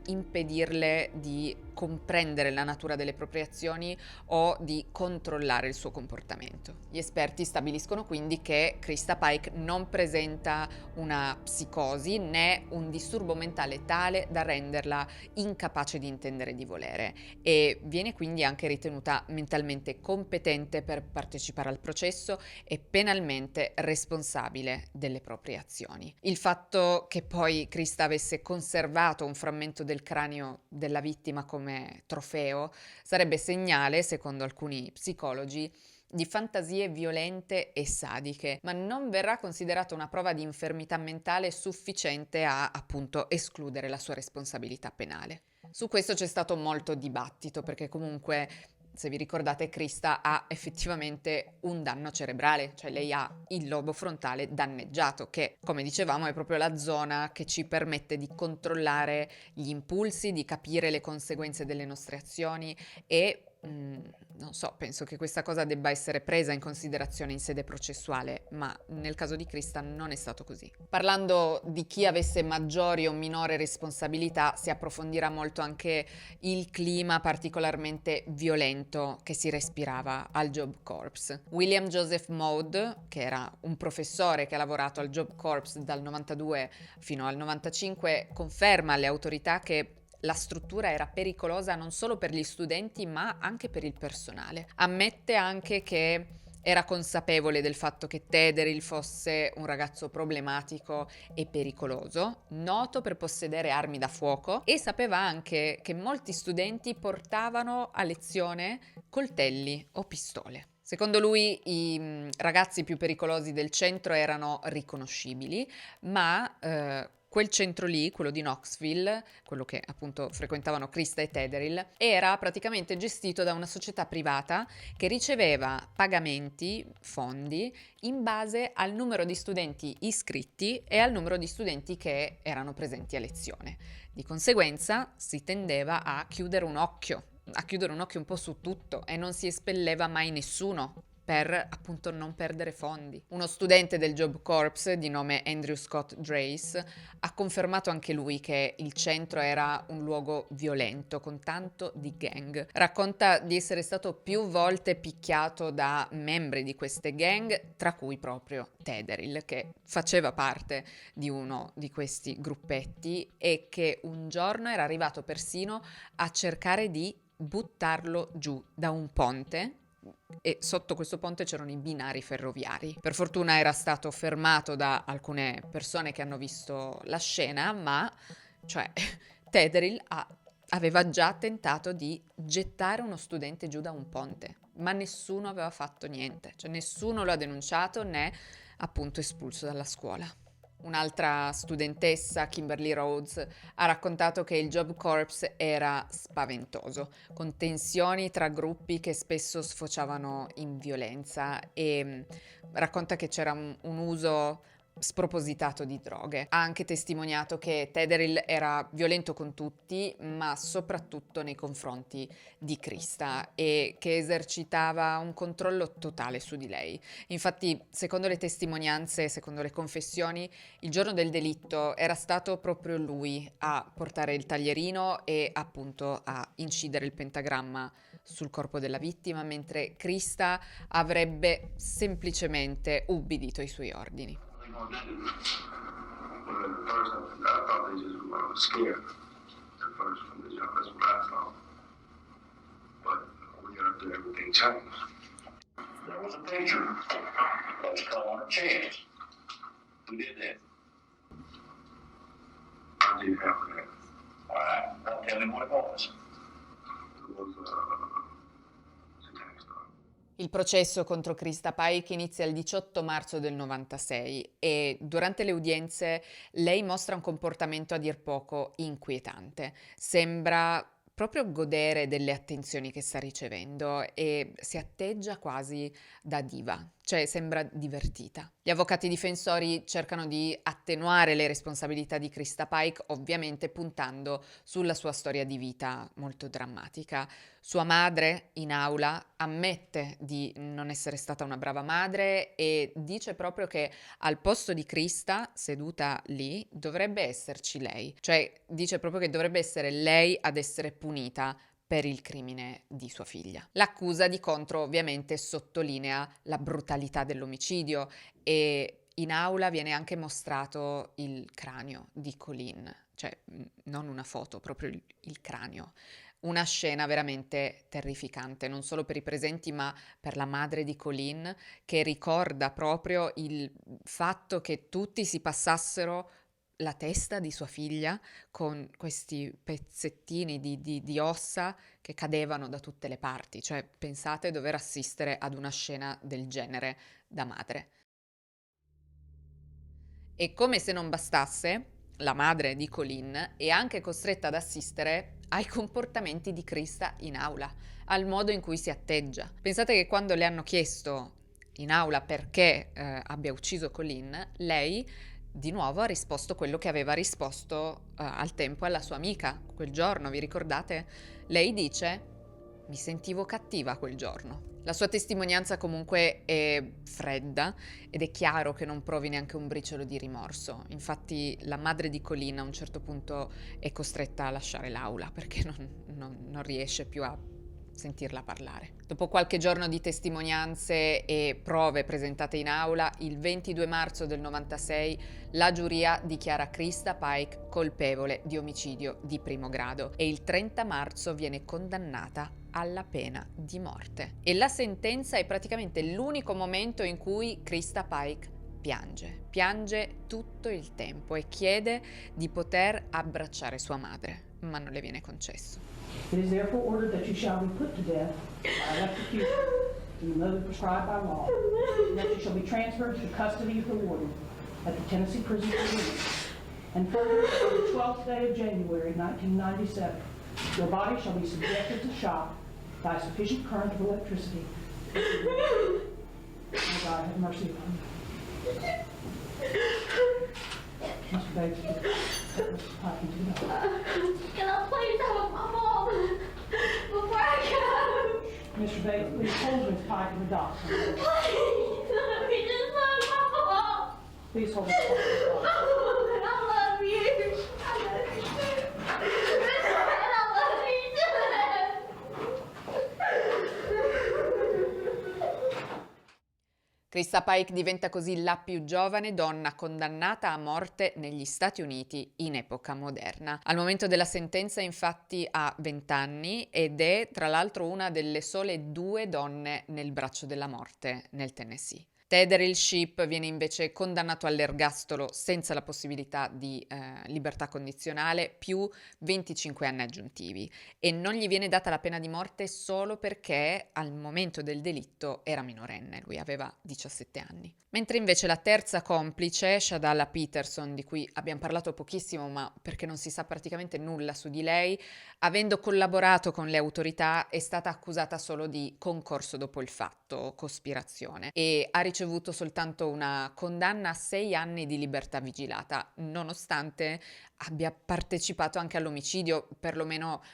impedirle di comprendere la natura delle proprie azioni o di controllare il suo comportamento. Gli esperti stabiliscono quindi che Krista Pike non presenta una psicosi né un disturbo mentale tale da renderla incapace di intendere e di volere, e viene quindi anche ritenuta mentalmente competente per partecipare al processo e penalmente responsabile delle proprie azioni. Il fatto che poi Krista avesse conservato un frammento del cranio della vittima come trofeo sarebbe segnale, secondo alcuni psicologi, di fantasie violente e sadiche, ma non verrà considerata una prova di infermità mentale sufficiente a, appunto, escludere la sua responsabilità penale. Su questo c'è stato molto dibattito, perché comunque, se vi ricordate, Krista ha effettivamente un danno cerebrale, cioè lei ha il lobo frontale danneggiato, che, come dicevamo, è proprio la zona che ci permette di controllare gli impulsi, di capire le conseguenze delle nostre azioni e non so, penso che questa cosa debba essere presa in considerazione in sede processuale, ma nel caso di Krista non è stato così. Parlando di chi avesse maggiori o minori responsabilità, si approfondirà molto anche il clima particolarmente violento che si respirava al Job Corps. William Joseph Maud, che era un professore che ha lavorato al Job Corps dal 92 fino al 95, conferma alle autorità che la struttura era pericolosa non solo per gli studenti ma anche per il personale. Ammette anche che era consapevole del fatto che Tedderil fosse un ragazzo problematico e pericoloso, noto per possedere armi da fuoco, e sapeva anche che molti studenti portavano a lezione coltelli o pistole. Secondo lui i ragazzi più pericolosi del centro erano riconoscibili, ma quel centro lì, quello di Knoxville, quello che appunto frequentavano Krista e Tederill, era praticamente gestito da una società privata che riceveva pagamenti, fondi, in base al numero di studenti iscritti e al numero di studenti che erano presenti a lezione. Di conseguenza si tendeva a chiudere un occhio un po' su tutto e non si espelleva mai nessuno per appunto non perdere fondi. Uno studente del Job Corps di nome Andrew Scott Drace ha confermato anche lui che il centro era un luogo violento con tanto di gang. Racconta di essere stato più volte picchiato da membri di queste gang, tra cui proprio Tederill, che faceva parte di uno di questi gruppetti e che un giorno era arrivato persino a cercare di buttarlo giù da un ponte, e sotto questo ponte c'erano i binari ferroviari. Per fortuna era stato fermato da alcune persone che hanno visto la scena, ma cioè Tederill aveva già tentato di gettare uno studente giù da un ponte, ma nessuno aveva fatto niente, cioè nessuno lo ha denunciato né appunto espulso dalla scuola. Un'altra studentessa, Kimberly Rhodes, ha raccontato che il Job Corps era spaventoso, con tensioni tra gruppi che spesso sfociavano in violenza, e racconta che c'era un uso spropositato di droghe. Ha anche testimoniato che Tederill era violento con tutti, ma soprattutto nei confronti di Krista, e che esercitava un controllo totale su di lei. Infatti, secondo le testimonianze, secondo le confessioni, il giorno del delitto era stato proprio lui a portare il taglierino e appunto a incidere il pentagramma sul corpo della vittima, mentre Krista avrebbe semplicemente ubbidito ai suoi ordini.
But at first, I thought they just were scared at first from the jump. That's what I thought. But when we got up there, everything changed. There was a picture. Let's call on a chance. Who did that? I did have that. All right. Don't tell me what it was. It was
Il processo contro Krista Pike inizia il 18 marzo del 96 e durante le udienze lei mostra un comportamento a dir poco inquietante. Sembra proprio godere delle attenzioni che sta ricevendo e si atteggia quasi da diva, cioè sembra divertita. Gli avvocati difensori cercano di attenuare le responsabilità di Krista Pike, ovviamente puntando sulla sua storia di vita molto drammatica. Sua madre, in aula, ammette di non essere stata una brava madre e dice proprio che al posto di Krista, seduta lì, dovrebbe esserci lei. Cioè, dice proprio che dovrebbe essere lei ad essere punita per il crimine di sua figlia. L'accusa di contro ovviamente sottolinea la brutalità dell'omicidio e in aula viene anche mostrato il cranio di Colleen, cioè non una foto, proprio il cranio. Una scena veramente terrificante, non solo per i presenti, ma per la madre di Colleen, che ricorda proprio il fatto che tutti si passassero la testa di sua figlia con questi pezzettini di ossa che cadevano da tutte le parti. Cioè, pensate dover assistere ad una scena del genere da madre. E come se non bastasse, la madre di Colleen è anche costretta ad assistere ai comportamenti di Krista in aula, al modo in cui si atteggia. Pensate che quando le hanno chiesto in aula perché abbia ucciso Colleen, lei di nuovo ha risposto quello che aveva risposto al tempo alla sua amica quel giorno, vi ricordate? Lei dice: mi sentivo cattiva quel giorno. La sua testimonianza comunque è fredda ed è chiaro che non provi neanche un briciolo di rimorso. Infatti la madre di Colleen a un certo punto è costretta a lasciare l'aula perché non riesce più a sentirla parlare. Dopo qualche giorno di testimonianze e prove presentate in aula, il 22 marzo del 96 la giuria dichiara Krista Pike colpevole di omicidio di primo grado e il 30 marzo viene condannata alla pena di morte. E la sentenza è praticamente l'unico momento in cui Krista Pike piange tutto il tempo e chiede di poter abbracciare sua madre, ma non le viene concesso.
It is therefore ordered that you shall be put to death by electrocution in the mode prescribed by law. That you shall be transferred to the custody of the warden at the Tennessee Prison for Women. And further, on the 12th day of January 1997, your body shall be subjected to shock by sufficient current of electricity. May God have mercy upon you. Mr. Bates, take this pipe into the door.
Can I please have my mom before I go?
Mr. Bates, please hold this pipe in the dock.
Please, let me just find my mom.
Please hold this pipe in the dock.
I love you. I love you too. And I love you too.
Krista Pike diventa così la più giovane donna condannata a morte negli Stati Uniti in epoca moderna. Al momento della sentenza, infatti, ha 20 anni ed è, tra l'altro, una delle sole 2 donne nel braccio della morte nel Tennessee. Tederill Shipp viene invece condannato all'ergastolo senza la possibilità di libertà condizionale più 25 anni aggiuntivi e non gli viene data la pena di morte solo perché al momento del delitto era minorenne, lui aveva 17 anni. Mentre invece la terza complice, Shadala Peterson, di cui abbiamo parlato pochissimo ma perché non si sa praticamente nulla su di lei, avendo collaborato con le autorità è stata accusata solo di concorso dopo il fatto, cospirazione, e ha ricevuto soltanto una condanna a 6 anni di libertà vigilata, nonostante abbia partecipato anche all'omicidio, perlomeno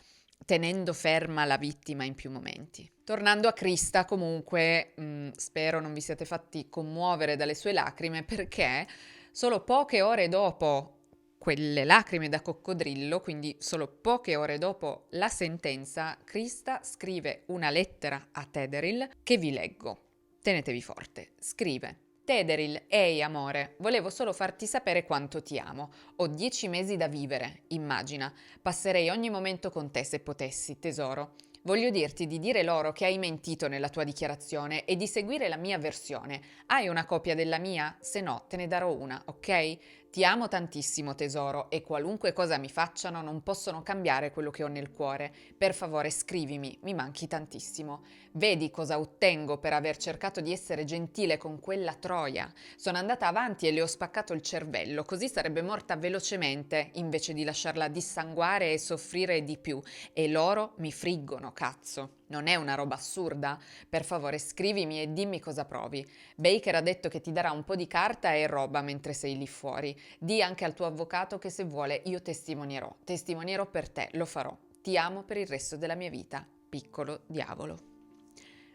tenendo ferma la vittima in più momenti. Tornando a Krista, comunque, spero non vi siate fatti commuovere dalle sue lacrime, perché solo poche ore dopo quelle lacrime da coccodrillo, quindi solo poche ore dopo la sentenza, Krista scrive una lettera a Tederill che vi leggo. Tenetevi forte. Scrive: Tederill, ehi amore, volevo solo farti sapere quanto ti amo. Ho 10 mesi da vivere, immagina. Passerei ogni momento con te se potessi, tesoro. Voglio dirti di dire loro che hai mentito nella tua dichiarazione e di seguire la mia versione. Hai una copia della mia? Se no, te ne darò una, ok? Ti amo tantissimo, tesoro, e qualunque cosa mi facciano non possono cambiare quello che ho nel cuore. Per favore, scrivimi, mi manchi tantissimo. Vedi cosa ottengo per aver cercato di essere gentile con quella troia. Sono andata avanti e le ho spaccato il cervello, così sarebbe morta velocemente, invece di lasciarla dissanguare e soffrire di più. E loro mi friggono, cazzo. Non è una roba assurda? Per favore, scrivimi e dimmi cosa provi. Baker ha detto che ti darà un po' di carta e roba mentre sei lì fuori. Di anche al tuo avvocato che se vuole io testimonierò. Testimonierò per te, lo farò. Ti amo per il resto della mia vita, piccolo diavolo.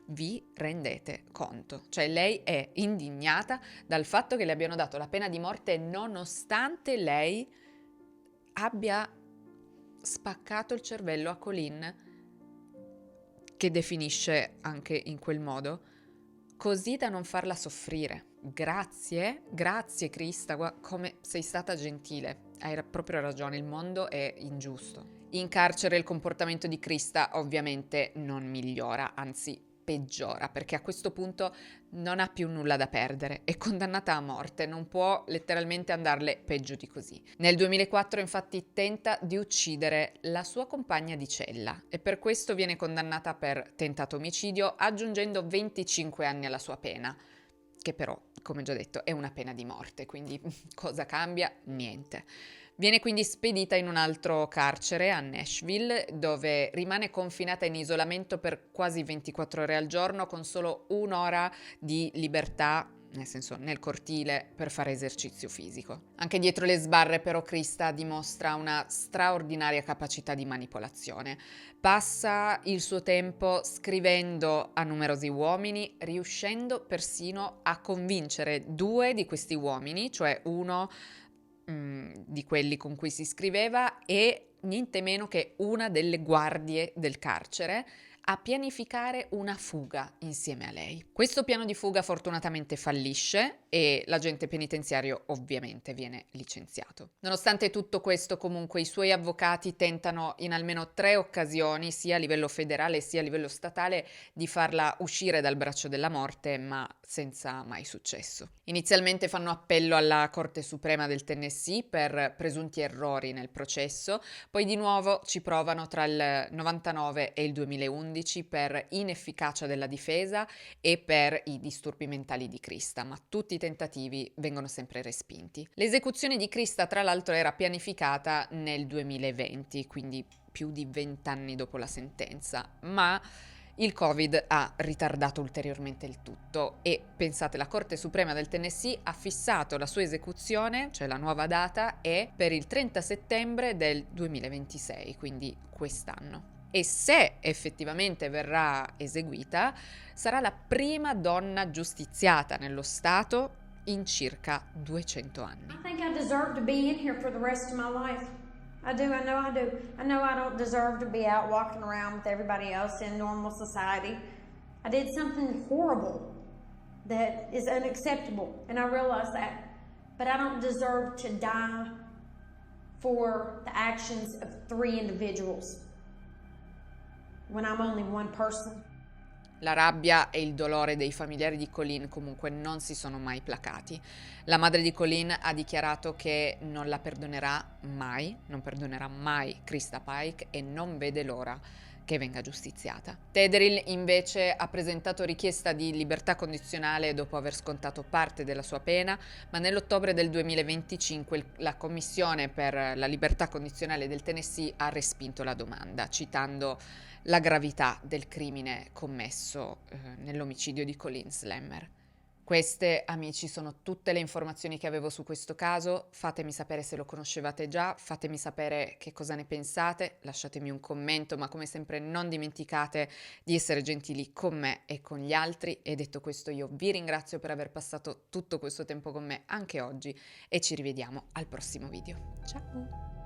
Vi rendete conto? Cioè lei è indignata dal fatto che le abbiano dato la pena di morte nonostante lei abbia spaccato il cervello a Colleen, che definisce anche in quel modo, così da non farla soffrire. Grazie Krista, come sei stata gentile. Hai proprio ragione, il mondo è ingiusto. In carcere il comportamento di Krista ovviamente non migliora, anzi peggiora, perché a questo punto non ha più nulla da perdere, è condannata a morte, non può letteralmente andarle peggio di così. Nel 2004 infatti tenta di uccidere la sua compagna di cella e per questo viene condannata per tentato omicidio, aggiungendo 25 anni alla sua pena, che però, come già detto, è una pena di morte, quindi cosa cambia? Niente. Viene quindi spedita in un altro carcere a Nashville, dove rimane confinata in isolamento per quasi 24 ore al giorno con solo un'ora di libertà, nel senso nel cortile, per fare esercizio fisico. Anche dietro le sbarre però Krista dimostra una straordinaria capacità di manipolazione. Passa il suo tempo scrivendo a numerosi uomini, riuscendo persino a convincere 2 di questi uomini, cioè uno di quelli con cui si scriveva e niente meno che una delle guardie del carcere, a pianificare una fuga insieme a lei. Questo piano di fuga fortunatamente fallisce e l'agente penitenziario ovviamente viene licenziato. Nonostante tutto questo, comunque, i suoi avvocati tentano in almeno 3 occasioni, sia a livello federale sia a livello statale, di farla uscire dal braccio della morte, ma senza mai successo. Inizialmente fanno appello alla Corte Suprema del Tennessee per presunti errori nel processo, poi di nuovo ci provano tra il 99 e il 2011, 2011 per inefficacia della difesa e per i disturbi mentali di Krista, ma tutti i tentativi vengono sempre respinti. L'esecuzione di Krista, tra l'altro, era pianificata nel 2020, quindi più di 20 anni dopo la sentenza, ma il Covid ha ritardato ulteriormente il tutto e, pensate, la Corte Suprema del Tennessee ha fissato la sua esecuzione, cioè la nuova data, è per il 30 settembre del 2026, quindi quest'anno. E se effettivamente verrà eseguita, sarà la prima donna giustiziata nello Stato in circa 200 anni.
I think I deserve to be in here for the rest of my life. I do, I know I do. I know I don't deserve to be out walking around with everybody else in normal society. I did something horrible that is unacceptable, and I realize that. But I don't deserve to die for the actions of 3 individuals when I'm only one person.
La rabbia e il dolore dei familiari di Colleen comunque non si sono mai placati. La madre di Colleen ha dichiarato che non la perdonerà mai, non perdonerà mai Krista Pike e non vede l'ora che venga giustiziata. Tedrill invece ha presentato richiesta di libertà condizionale dopo aver scontato parte della sua pena, ma nell'ottobre del 2025 la Commissione per la libertà condizionale del Tennessee ha respinto la domanda, citando la gravità del crimine commesso nell'omicidio di Colleen Slammer. Queste, amici, sono tutte le informazioni che avevo su questo caso. Fatemi sapere se lo conoscevate già, fatemi sapere che cosa ne pensate, lasciatemi un commento, ma come sempre non dimenticate di essere gentili con me e con gli altri. E detto questo, io vi ringrazio per aver passato tutto questo tempo con me anche oggi e ci rivediamo al prossimo video. Ciao!